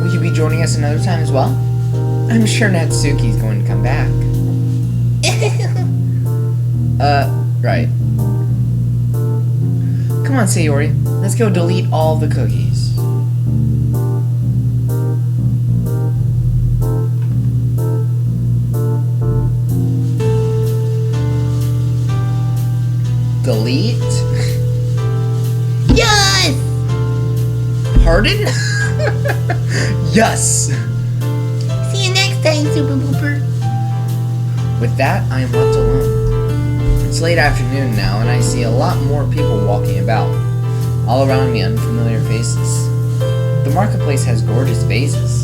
Will you be joining us another time as well? I'm sure Natsuki's going to come back. Right. Come on, Sayori. Let's go delete all the cookies. Delete? Yes! Pardon? Yes! See you next time, Super Booper. With that, I am left alone. It's late afternoon now, and I see a lot more people walking about. All around me, unfamiliar faces. The marketplace has gorgeous vases.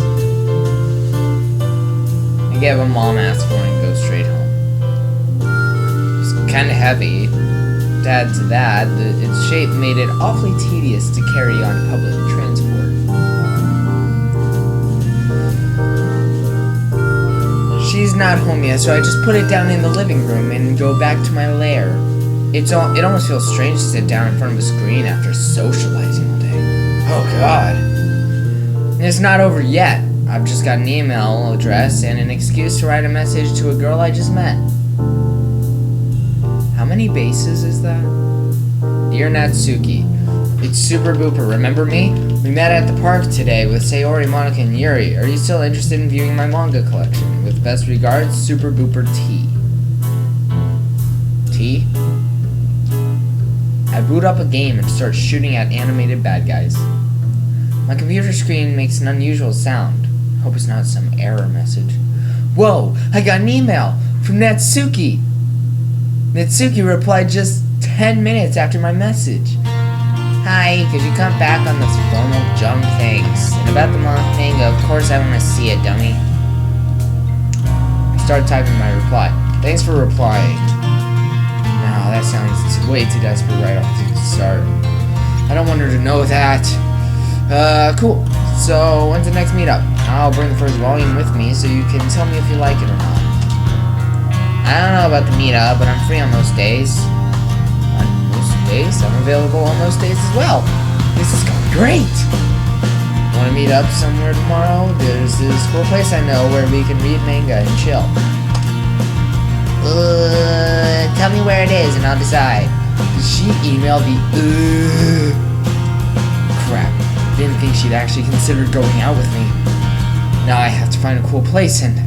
I get what Mom asked for and go straight home. It's kinda heavy. To add to that, its shape made it awfully tedious to carry on public transport. She's not home yet, so I just put it down in the living room and go back to my lair. It almost feels strange to sit down in front of a screen after socializing all day. Oh god. And it's not over yet. I've just got an email address and an excuse to write a message to a girl I just met. How many bases is that? Dear Natsuki, it's Super Booper, remember me? We met at the park today with Sayori, Monica, and Yuri. Are you still interested in viewing my manga collection? With best regards, Super Booper T. T? I boot up a game and start shooting at animated bad guys. My computer screen makes an unusual sound. Hope it's not some error message. Whoa, I got an email from Natsuki. Natsuki replied just 10 minutes after my message. Hi, could you come back on this formal junk things? And about the manga, of course I want to see it, dummy. I started typing my reply. Thanks for replying. No, that sounds way too desperate right off the start. I don't want her to know that. Cool. So, when's the next meetup? I'll bring the first volume with me so you can tell me if you like it or not. I don't know about the meetup, but I'm free on most days. On most days? I'm available on most days as well. This is going great! Want to meet up somewhere tomorrow? There's this cool place I know where we can read manga and chill. Tell me where it is and I'll decide. She emailed the crap. Didn't think she'd actually consider going out with me. Now I have to find a cool place and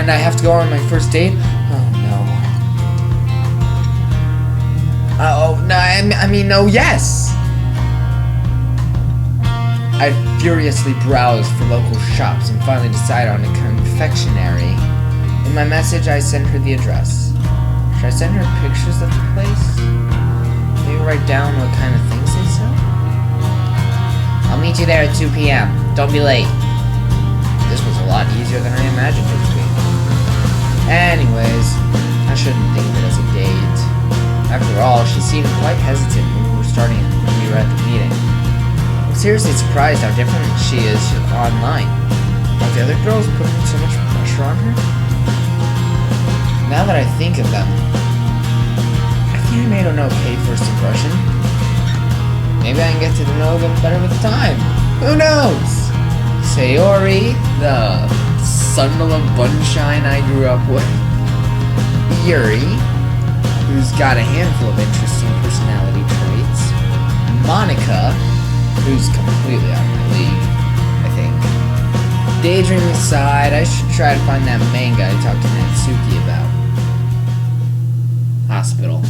I have to go on my first date? Oh no. Oh no, I mean no, yes! I furiously browsed for local shops and finally decided on a confectionery. In my message, I sent her the address. Should I send her pictures of the place? Maybe write down what kind of things they sell? I'll meet you there at 2 p.m. Don't be late. This was a lot easier than I imagined it would be. Anyways, I shouldn't think of it as a date. After all, she seemed quite hesitant when we were at the meeting. I'm seriously surprised how different she is online. Are the other girls putting so much pressure on her? Now that I think of them, I think I made an okay first impression. Maybe I can get to know them better with time. Who knows? Sayori, the son of a bunshine I grew up with. Yuri, who's got a handful of interesting personality traits. Monica, who's completely out of my league, I think. Daydreaming aside, I should try to find that manga I talked to Natsuki about. Hospital.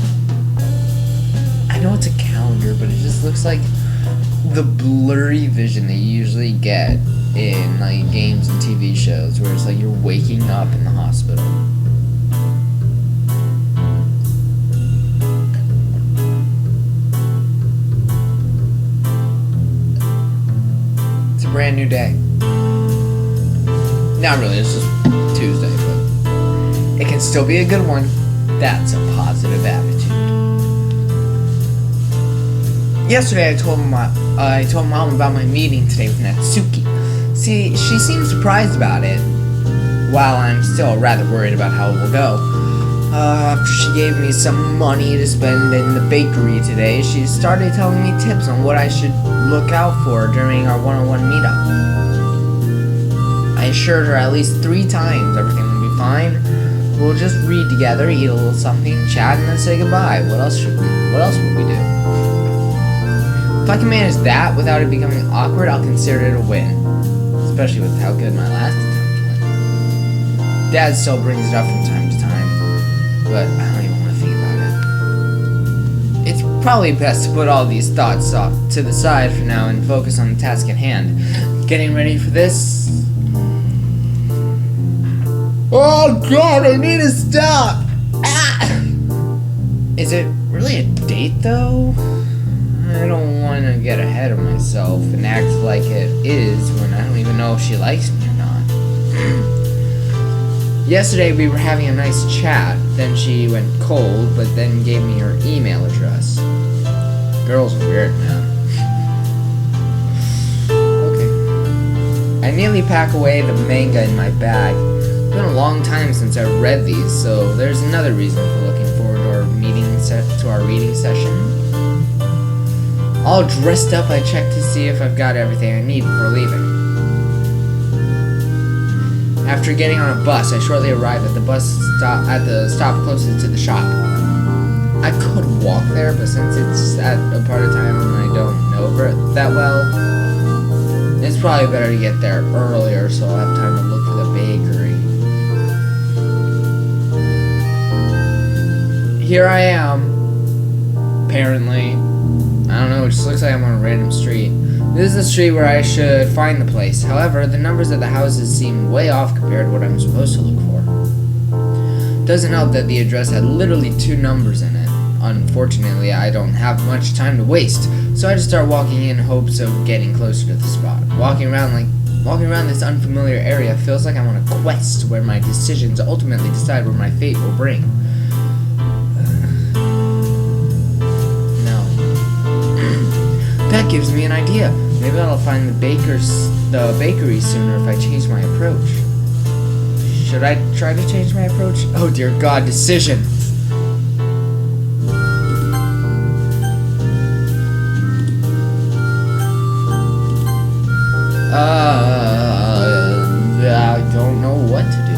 I know it's a calendar, but it just looks like the blurry vision that you usually get in like games and TV shows, where it's like you're waking up in the hospital. It's a brand new day. Not really, it's just Tuesday, but it can still be a good one. That's a positive attitude. Yesterday I told Mom about my meeting today with Natsuki. See, she seemed surprised about it, while I'm still rather worried about how it will go. After she gave me some money to spend in the bakery today, she started telling me tips on what I should look out for during our one-on-one meetup. I assured her at least 3 times everything will be fine. We'll just read together, eat a little something, chat, and then say goodbye. What else would we do? If I can manage that without it becoming awkward, I'll consider it a win. Especially with how good my last attempt went. Dad still brings it up from time to time, but I don't even want to think about it. It's probably best to put all these thoughts off to the side for now and focus on the task at hand. Getting ready for this. Oh God, I need to stop! Ah! Is it really a date though? I don't want to get ahead of myself and act like it is when I don't even know if she likes me or not. Yesterday we were having a nice chat, then she went cold, but then gave me her email address. Girls are weird, man. Okay. I nearly pack away the manga in my bag. It's been a long time since I read these, so there's another reason for looking forward to our reading session. All dressed up, I check to see if I've got everything I need before leaving. After getting on a bus, I shortly arrive at the stop closest to the shop. I could walk there, but since it's at a part of time when I don't know it that well, it's probably better to get there earlier so I'll have time to look for the bakery. Here I am. Apparently. I don't know, it just looks like I'm on a random street. This is the street where I should find the place. However, the numbers of the houses seem way off compared to what I'm supposed to look for. Doesn't help that the address had literally 2 numbers in it. Unfortunately, I don't have much time to waste, so I just start walking in hopes of getting closer to the spot. Walking around this unfamiliar area feels like I'm on a quest where my decisions ultimately decide where my fate will bring. That gives me an idea. Maybe I'll find the bakery sooner if I change my approach. Should I try to change my approach? Oh dear God, decision. I don't know what to do.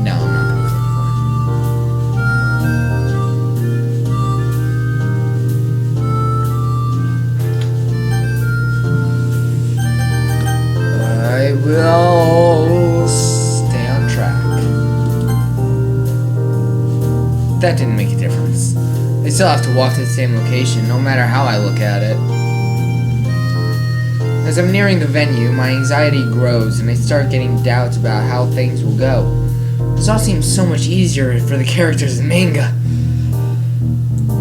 No, I'm not gonna click for it. I will stay on track. That didn't make a difference. I still have to walk to the same location, no matter how I look at it. As I'm nearing the venue, my anxiety grows and I start getting doubts about how things will go. This all seems so much easier for the characters in manga.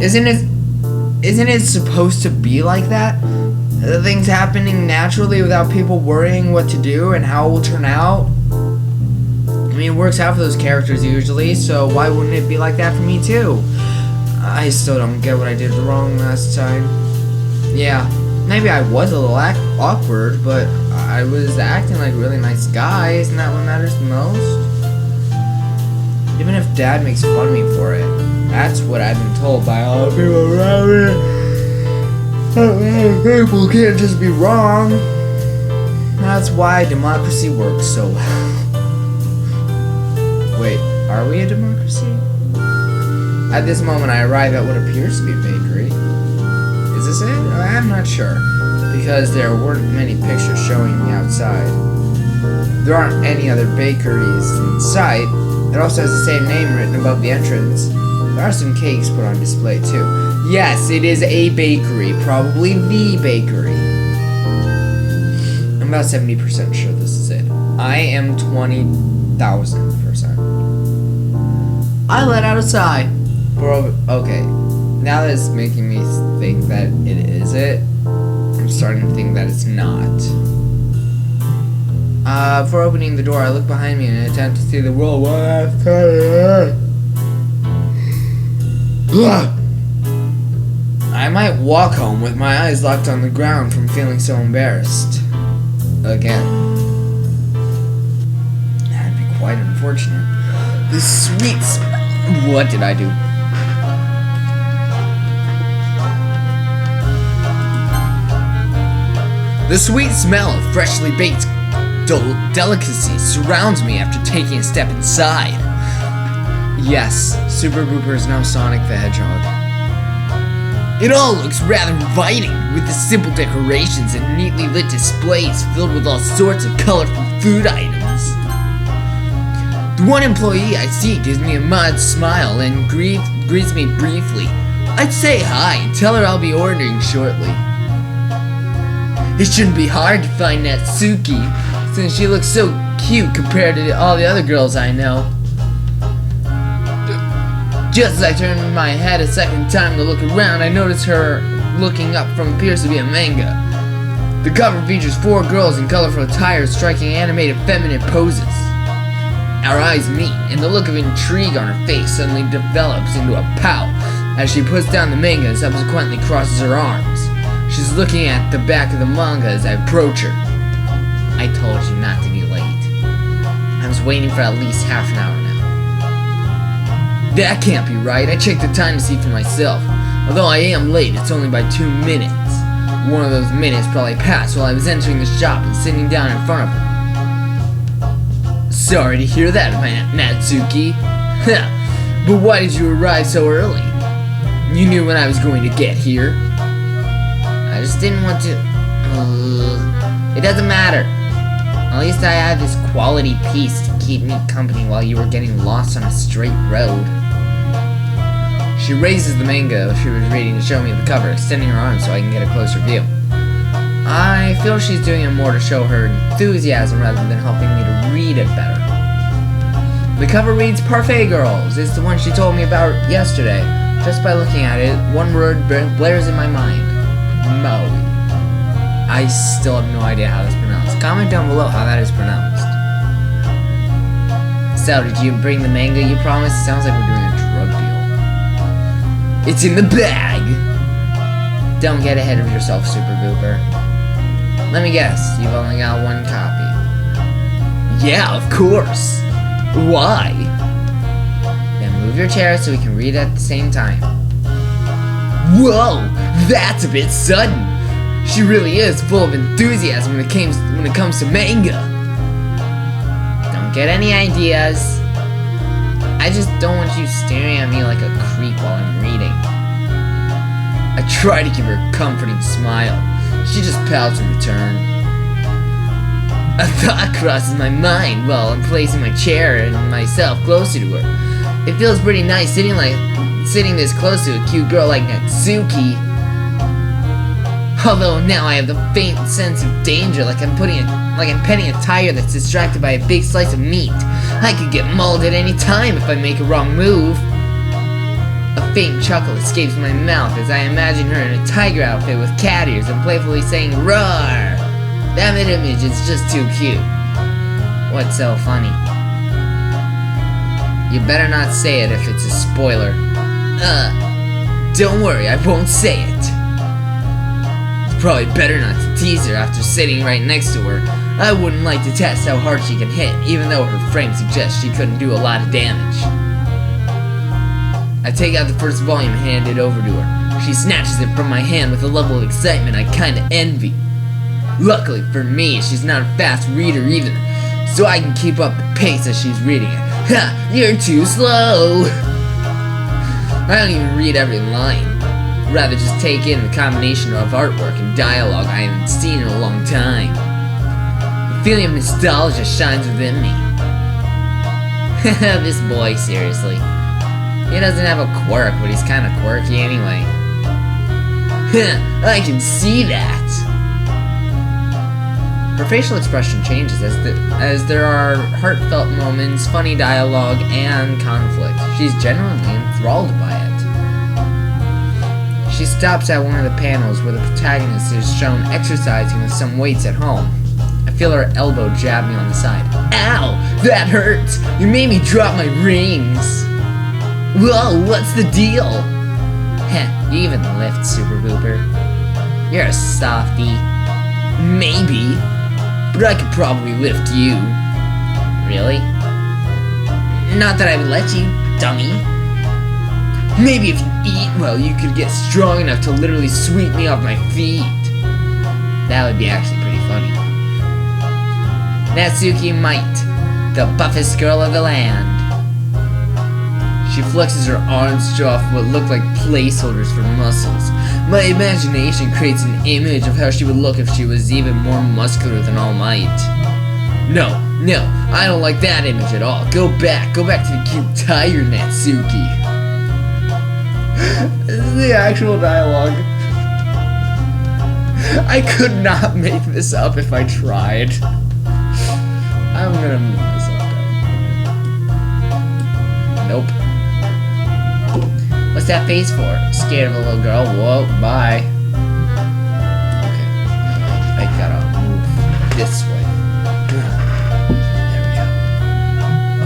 Isn't it supposed to be like that? Things happening naturally without people worrying what to do and how it will turn out? I mean, it works out for those characters usually, so why wouldn't it be like that for me too? I still don't get what I did wrong last time. Yeah, maybe I was a little awkward, but I was acting like a really nice guy. Isn't that what matters the most? Even if Dad makes fun of me for it, that's what I've been told by all the people around me. People can't just be wrong. That's why democracy works so well. Wait, are we a democracy? At this moment, I arrive at what appears to be a bakery. Is this it? I'm not sure, because there weren't many pictures showing the outside. There aren't any other bakeries in sight. It also has the same name written above the entrance. There are some cakes put on display too. Yes, it is a bakery, probably the bakery. I'm about 70% sure this is it. I am 20,000%. I let out a sigh. Okay, now that it's making me think that it is it, I'm starting to think that it's not. Before opening the door, I look behind me in an attempt to see the world one last time. I might walk home with my eyes locked on the ground from feeling so embarrassed. Again. That'd be quite unfortunate. The sweets. What did I do? The sweet smell of freshly baked delicacy surrounds me after taking a step inside. Yes, Super Booper is now Sonic the Hedgehog. It all looks rather inviting, with the simple decorations and neatly lit displays filled with all sorts of colorful food items. The one employee I see gives me a modest smile and greets me briefly. I'd say hi and tell her I'll be ordering shortly. It shouldn't be hard to find Natsuki, since she looks so cute compared to all the other girls I know. Just as I turn my head a second time to look around, I notice her looking up from what appears to be a manga. The cover features 4 girls in colorful attire striking animated feminine poses. Our eyes meet, and the look of intrigue on her face suddenly develops into a pout as she puts down the manga and subsequently crosses her arms. She's looking at the back of the manga as I approach her. I told you not to be late. I was waiting for at least half an hour now. That can't be right. I checked the time to see for myself. Although I am late, it's only by 2 minutes. One of those minutes probably passed while I was entering the shop and sitting down in front of her. Sorry to hear that, Natsuki. But why did you arrive so early? You knew when I was going to get here. I just didn't want to... It doesn't matter. At least I had this quality piece to keep me company while you were getting lost on a straight road. She raises the manga she was reading to show me the cover, extending her arms so I can get a closer view. I feel she's doing it more to show her enthusiasm rather than helping me to read it better. The cover reads Parfait Girls. It's the one she told me about yesterday. Just by looking at it, one word blares in my mind. Maui. I still have no idea how that's pronounced. Comment down below how that is pronounced. So, did you bring the manga you promised? It sounds like we're doing a drug deal. It's in the bag! Don't get ahead of yourself, Super Booper. Let me guess, you've only got 1 copy. Yeah, of course. Why? Then move your chair so we can read at the same time. Whoa! That's a bit sudden! She really is full of enthusiasm when it comes to manga. Don't get any ideas. I just don't want you staring at me like a creep while I'm reading. I try to give her a comforting smile. She just pouts in return. A thought crosses my mind while I'm placing my chair and myself closer to her. It feels pretty nice sitting this close to a cute girl like Natsuki. Although now I have the faint sense of danger, like I'm petting a tiger that's distracted by a big slice of meat. I could get mauled at any time if I make a wrong move. A faint chuckle escapes my mouth as I imagine her in a tiger outfit with cat ears and playfully saying, "Roar!" That image is just too cute. What's so funny? You better not say it if it's a spoiler. Don't worry, I won't say it. It's probably better not to tease her after sitting right next to her. I wouldn't like to test how hard she can hit, even though her frame suggests she couldn't do a lot of damage. I take out the first volume and hand it over to her. She snatches it from my hand with a level of excitement I kinda envy. Luckily for me, she's not a fast reader either, so I can keep up the pace as she's reading it. Ha! You're too slow! I don't even read every line. Rather just take in the combination of artwork and dialogue I haven't seen in a long time. The feeling of nostalgia shines within me. This boy, seriously. He doesn't have a quirk, but he's kinda quirky anyway. I can see that! Her facial expression changes as there are heartfelt moments, funny dialogue, and conflict. She's genuinely enthralled by it. She stops at one of the panels where the protagonist is shown exercising with some weights at home. I feel her elbow jab me on the side. Ow! That hurts! You made me drop my rings! Whoa, what's the deal? Heh, you even lift, Super Booper. You're a softie. Maybe. But I could probably lift you. Really? Not that I would let you, dummy. Maybe if you eat well, you could get strong enough to literally sweep me off my feet. That would be actually pretty funny. Natsuki might, the buffest girl of the land. She flexes her arms to show off what look like placeholders for muscles. My imagination creates an image of how she would look if she was even more muscular than All Might. No, I don't like that image at all. Go back to the cute tiger, Natsuki. This is the actual dialogue. I could not make this up if I tried. I'm gonna move myself down. Nope. What's that face for? Scared of a little girl? Whoa, bye. Okay. I gotta move this way. There we go. Oh,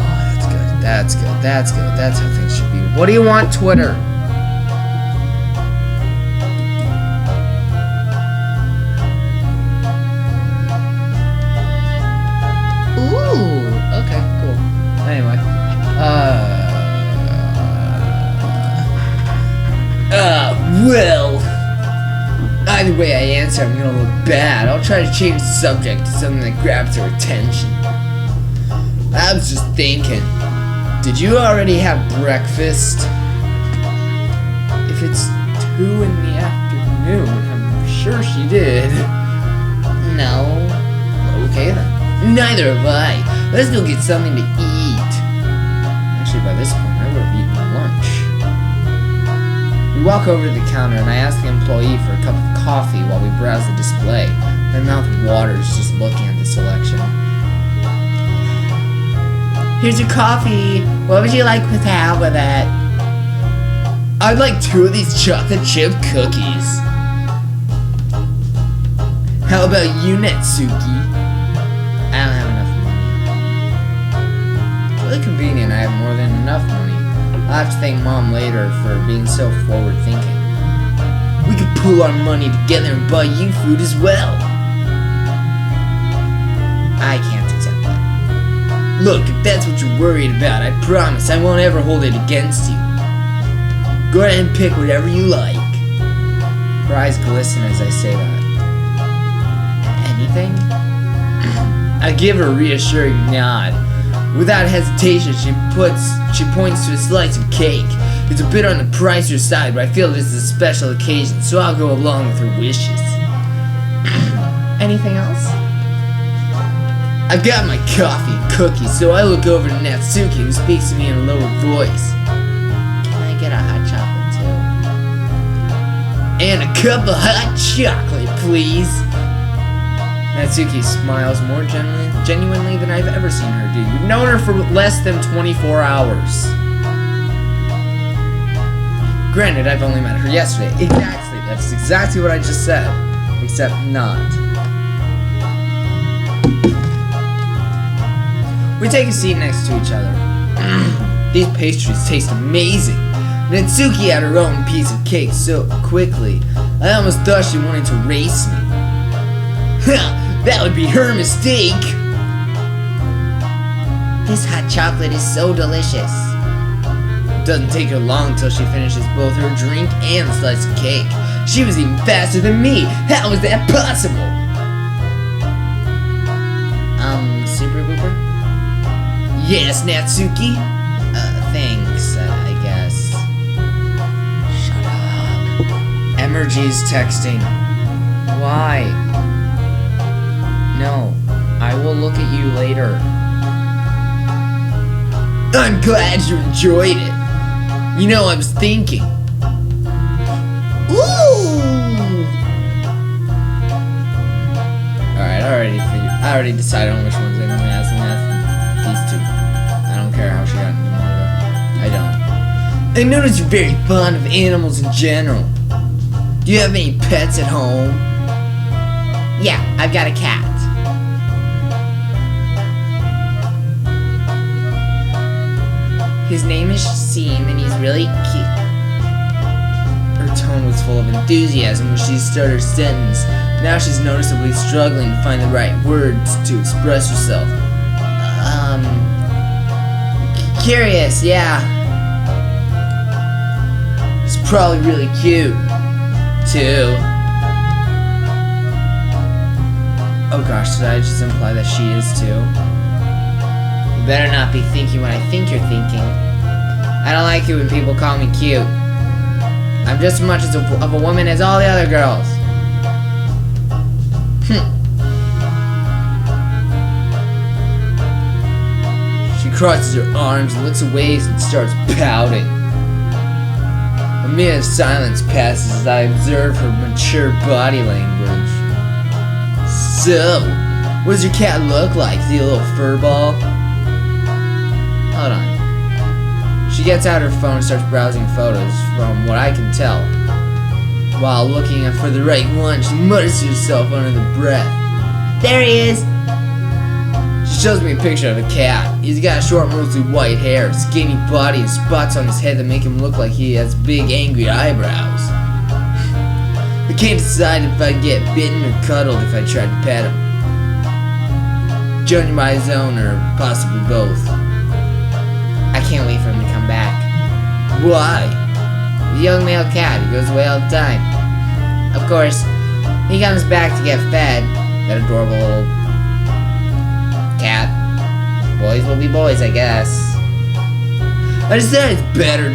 that's good. That's how things should be. What do you want, Twitter? Ooh, okay, cool. Anyway. Well, either way I answer, I'm gonna look bad. I'll try to change the subject to something that grabs her attention. I was just thinking, did you already have breakfast? If it's 2 in the afternoon, I'm sure she did. No. Okay then. Neither have I. Let's go get something to eat. Actually, by this point, I would have eaten lunch. We walk over to the counter and I ask the employee for a cup of coffee while we browse the display. My mouth waters just looking at the selection. Here's your coffee. What would you like with it? I'd like 2 of these chocolate chip cookies. How about you, Natsuki? I don't have enough money. It's really convenient I have more than enough money. I'll have to thank Mom later for being so forward-thinking. We could pool our money together and buy you food as well. I can't accept that. Look, if that's what you're worried about, I promise I won't ever hold it against you. Go ahead and pick whatever you like. Her eyes glisten as I say that. Anything? I give her a reassuring nod. Without hesitation, she points to a slice of cake. It's a bit on the pricier side, but I feel this is a special occasion, so I'll go along with her wishes. Anything else? I've got my coffee and cookies, so I look over to Natsuki, who speaks to me in a lower voice. Can I get a hot chocolate too? And a cup of hot chocolate, please. Natsuki smiles more genuinely than I've ever seen her do. You've known her for less than 24 hours. Granted, I've only met her yesterday. Exactly, that's exactly what I just said. Except not. We take a seat next to each other. These pastries taste amazing. Natsuki had her own piece of cake so quickly, I almost thought she wanted to race me. That would be her mistake. This hot chocolate is so delicious. It doesn't take her long until she finishes both her drink and the slice of cake. She was even faster than me. How is that possible? Super Booper? Yes, Natsuki? Thanks, I guess. Shut up. Emergy's texting. Why? No, I will look at you later. I'm glad you enjoyed it. You know, I was thinking. Ooh! Alright, I already decided on which ones I'm gonna ask, these two. I don't care how she got into manga. I don't. I noticed you're very fond of animals in general. Do you have any pets at home? Yeah, I've got a cat. His name is Seam, and he's really cute. Her tone was full of enthusiasm when she started her sentence. Now she's noticeably struggling to find the right words to express herself. Curious, yeah. It's probably really cute, too. Oh gosh, did I just imply that she is too? You better not be thinking what I think you're thinking. I don't like it when people call me cute. I'm just as much of a woman as all the other girls. She crosses her arms and looks away and starts pouting. A minute of silence passes as I observe her mature body language. So, what does your cat look like? Is he a little furball? Hold on. She gets out her phone and starts browsing photos. From what I can tell, while looking for the right one, she mutters to herself under the breath. There he is. She shows me a picture of a cat. He's got short, mostly white hair, skinny body, and spots on his head that make him look like he has big, angry eyebrows. I can't decide if I'd get bitten or cuddled if I tried to pet him. Judging by his owner, or possibly both. I can't wait for him to come back. Why? The young male cat, he goes away all the time. Of course, he comes back to get fed. That adorable little cat. Boys will be boys, I guess. I decided it's better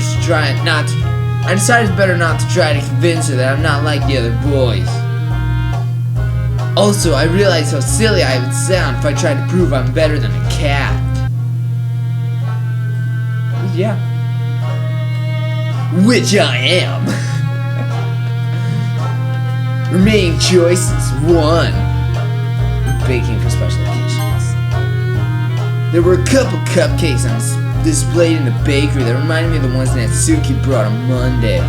not to try to convince her that I'm not like the other boys. Also, I realize how silly I would sound if I tried to prove I'm better than a cat. Yeah. Which I am. Remaining choices. 1. Baking for special occasions. There were a couple cupcakes displayed in the bakery that reminded me of the ones Natsuki brought on Monday. I'm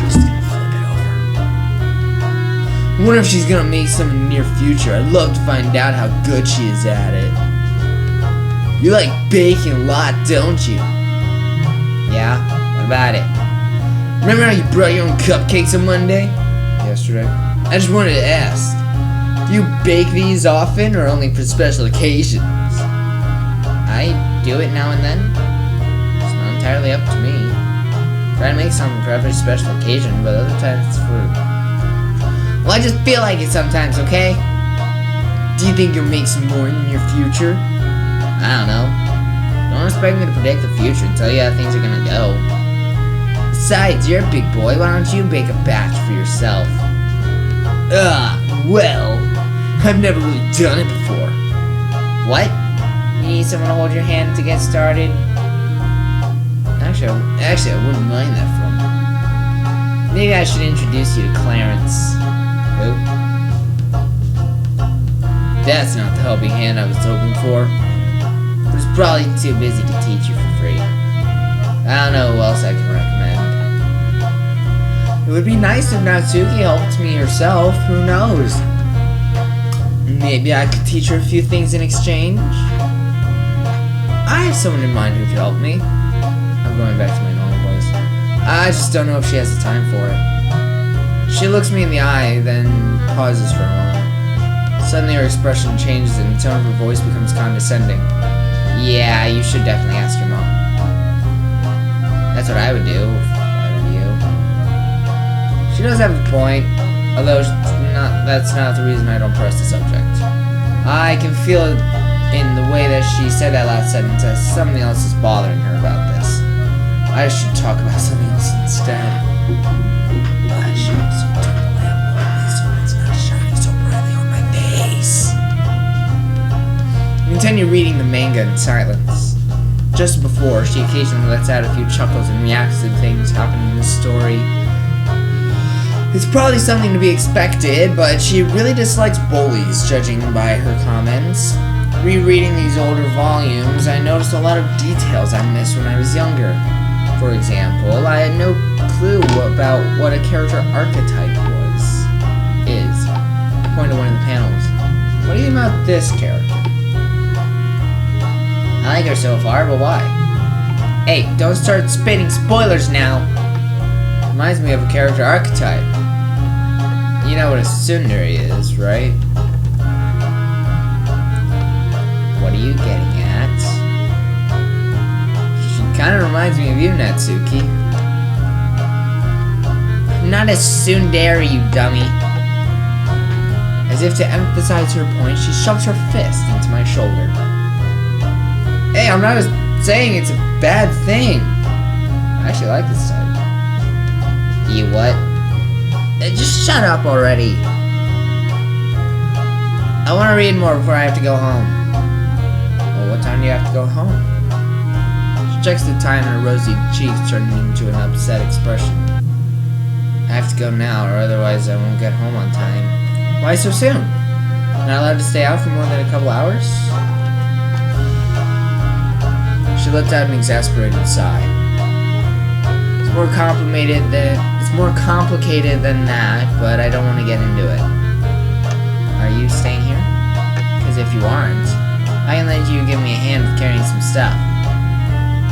just gonna flip it over. I wonder if she's gonna make some in the near future. I'd love to find out how good she is at it. You like baking a lot, don't you? Yeah? What about it? Remember how you brought your own cupcakes on Monday? Yesterday. I just wanted to ask. Do you bake these often or only for special occasions? I do it now and then. It's not entirely up to me. Try to make something for every special occasion, but other times it's for... Well, I just feel like it sometimes, okay? Do you think you'll make some more in your future? I don't know. Don't expect me to predict the future and tell you how things are gonna go. Besides, you're a big boy. Why don't you bake a batch for yourself? Well, I've never really done it before. What? You need someone to hold your hand to get started? Actually, I wouldn't mind that from you. Maybe I should introduce you to Clarence. Who? That's not the helping hand I was hoping for. But he's probably too busy to teach you for free. I don't know who else I can recommend. It would be nice if Natsuki helped me herself. Who knows? Maybe I could teach her a few things in exchange. I have someone in mind who could help me. I'm going back to my normal voice. I just don't know if she has the time for it. She looks me in the eye, then pauses for a moment. Suddenly her expression changes and the tone of her voice becomes condescending. Yeah, you should definitely ask your mom. That's what I would do if I were you. She does have a point, although that's not the reason I don't press the subject. I can feel it in the way that she said that last sentence as something else is bothering her about this. I should talk about something else instead. I should also turn the lamp on so it's not shining so brightly on my face. I continue reading the manga in silence. Just before, she occasionally lets out a few chuckles and reacts to the things happening in the story. It's probably something to be expected, but she really dislikes bullies, judging by her comments. Rereading these older volumes, I noticed a lot of details I missed when I was younger. For example, I had no clue about what a character archetype is. Point to one of the panels. What do you think about this character? I like her so far, but why? Hey, don't start spitting spoilers now. Reminds me of a character archetype. You know what a tsundere is, right? What are you getting at? She kind of reminds me of you, Natsuki. I'm not a tsundere, you dummy. As if to emphasize her point, she shoves her fist into my shoulder. Hey, I'm not saying it's a bad thing. I actually like this type. You what? Just shut up already. I want to read more before I have to go home. Well, what time do you have to go home? She checks the time and her rosy cheeks turn into an upset expression. I have to go now, or otherwise I won't get home on time. Why so soon? Not allowed to stay out for more than a couple hours? She lets out an exasperated sigh. It's more complicated than that, but I don't want to get into it. Are you staying here? Because if you aren't, I can let you give me a hand with carrying some stuff.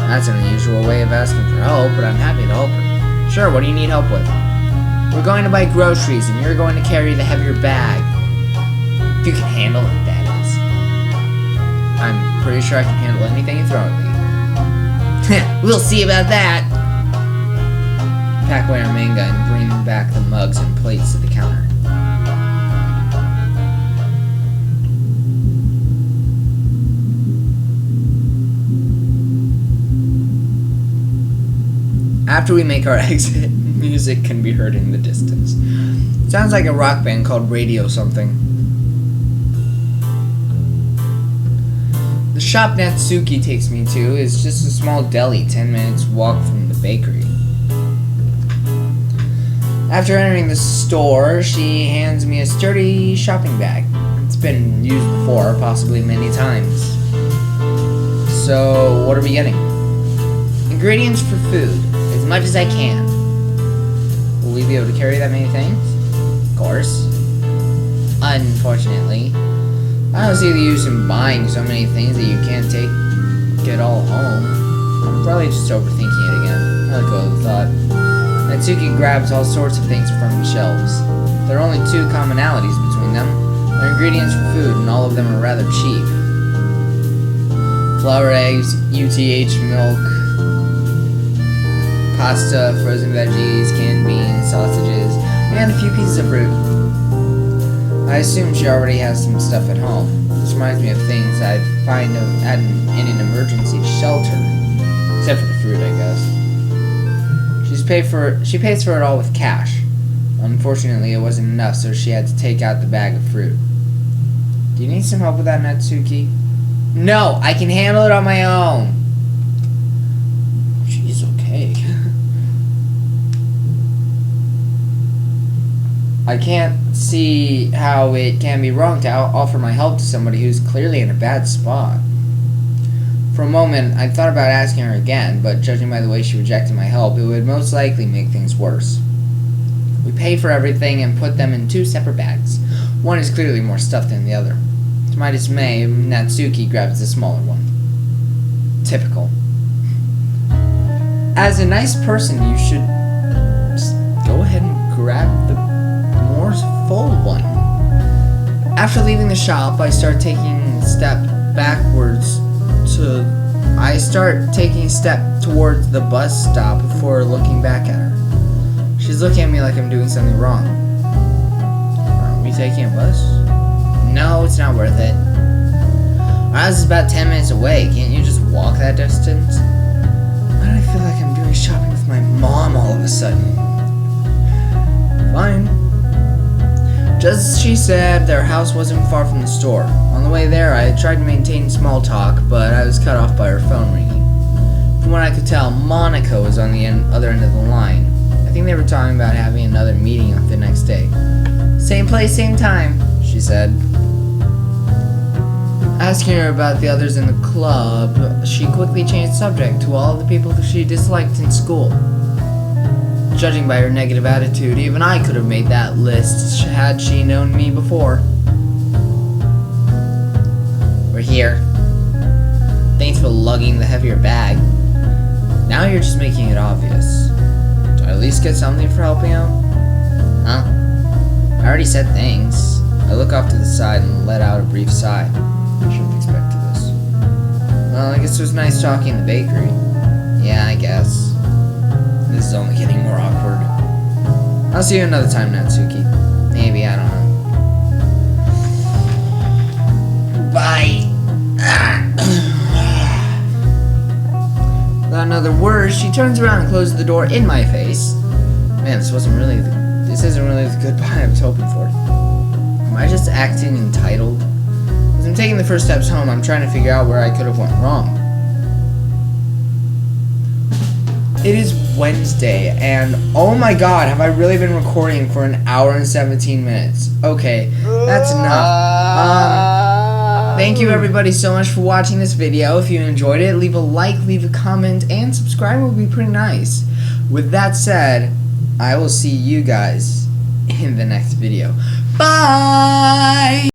That's an unusual way of asking for help, but I'm happy to help her. Sure, what do you need help with? We're going to buy groceries, and you're going to carry the heavier bag. If you can handle it, that is. I'm pretty sure I can handle anything you throw at me. We'll see about that. Pack away our manga and bring back the mugs and plates to the counter. After we make our exit, music can be heard in the distance. Sounds like a rock band called Radio something. The shop Natsuki takes me to is just a small deli 10 minutes walk from the bakery. After entering the store, she hands me a sturdy shopping bag. It's been used before, possibly many times. So, what are we getting? Ingredients for food, as much as I can. Will we be able to carry that many things? Of course. Unfortunately. I don't see the use in buying so many things that you can't get all home. I'm probably just overthinking it again. I like the thought. Natsuki grabs all sorts of things from the shelves. There are only two commonalities between them. They're ingredients for food, and all of them are rather cheap. Flour, eggs, UTH milk, pasta, frozen veggies, canned beans, sausages, and a few pieces of fruit. I assume she already has some stuff at home. This reminds me of things I'd find in an emergency shelter. Except for the fruit, I guess. She pays for it all with cash. Unfortunately, it wasn't enough, so she had to take out the bag of fruit. Do you need some help with that, Natsuki? No, I can handle it on my own. She's okay. I can't see how it can be wrong to offer my help to somebody who's clearly in a bad spot. For a moment, I thought about asking her again, but judging by the way she rejected my help, it would most likely make things worse. We paid for everything and put them in two separate bags. One is clearly more stuffed than the other. To my dismay, Natsuki grabs the smaller one. Typical. As a nice person, you should just go ahead and grab the more full one. After leaving the shop, I start taking a step towards the bus stop before looking back at her. She's looking at me like I'm doing something wrong. Are we taking a bus? No, it's not worth it. Our house is about 10 minutes away. Can't you just walk that distance? Why do I feel like I'm doing shopping with my mom all of a sudden? Fine. Just as she said, their house wasn't far from the store. On the way there, I tried to maintain small talk, but I was cut off by her phone ringing. From what I could tell, Monica was on the other end of the line. I think they were talking about having another meeting the next day. Same place, same time, she said. Asking her about the others in the club, she quickly changed the subject to all the people that she disliked in school. Judging by her negative attitude, even I could have made that list had she known me before. We're here. Thanks for lugging the heavier bag. Now you're just making it obvious. Do I at least get something for helping out? Huh? I already said thanks. I look off to the side and let out a brief sigh. I should have expected this. Well, I guess it was nice talking in the bakery. Yeah, I guess. This is only getting more awkward. I'll see you another time, Natsuki. Maybe, I don't know. Bye! Without another word, she turns around and closes the door in my face. Man, this isn't really the goodbye I was hoping for. Am I just acting entitled? As I'm taking the first steps home, I'm trying to figure out where I could have went wrong. It is Wednesday, and oh my god, have I really been recording for an hour and 17 minutes? Okay, that's enough. Thank you everybody so much for watching this video. If you enjoyed it, leave a like, leave a comment, and subscribe would be pretty nice. With that said, I will see you guys in the next video. Bye!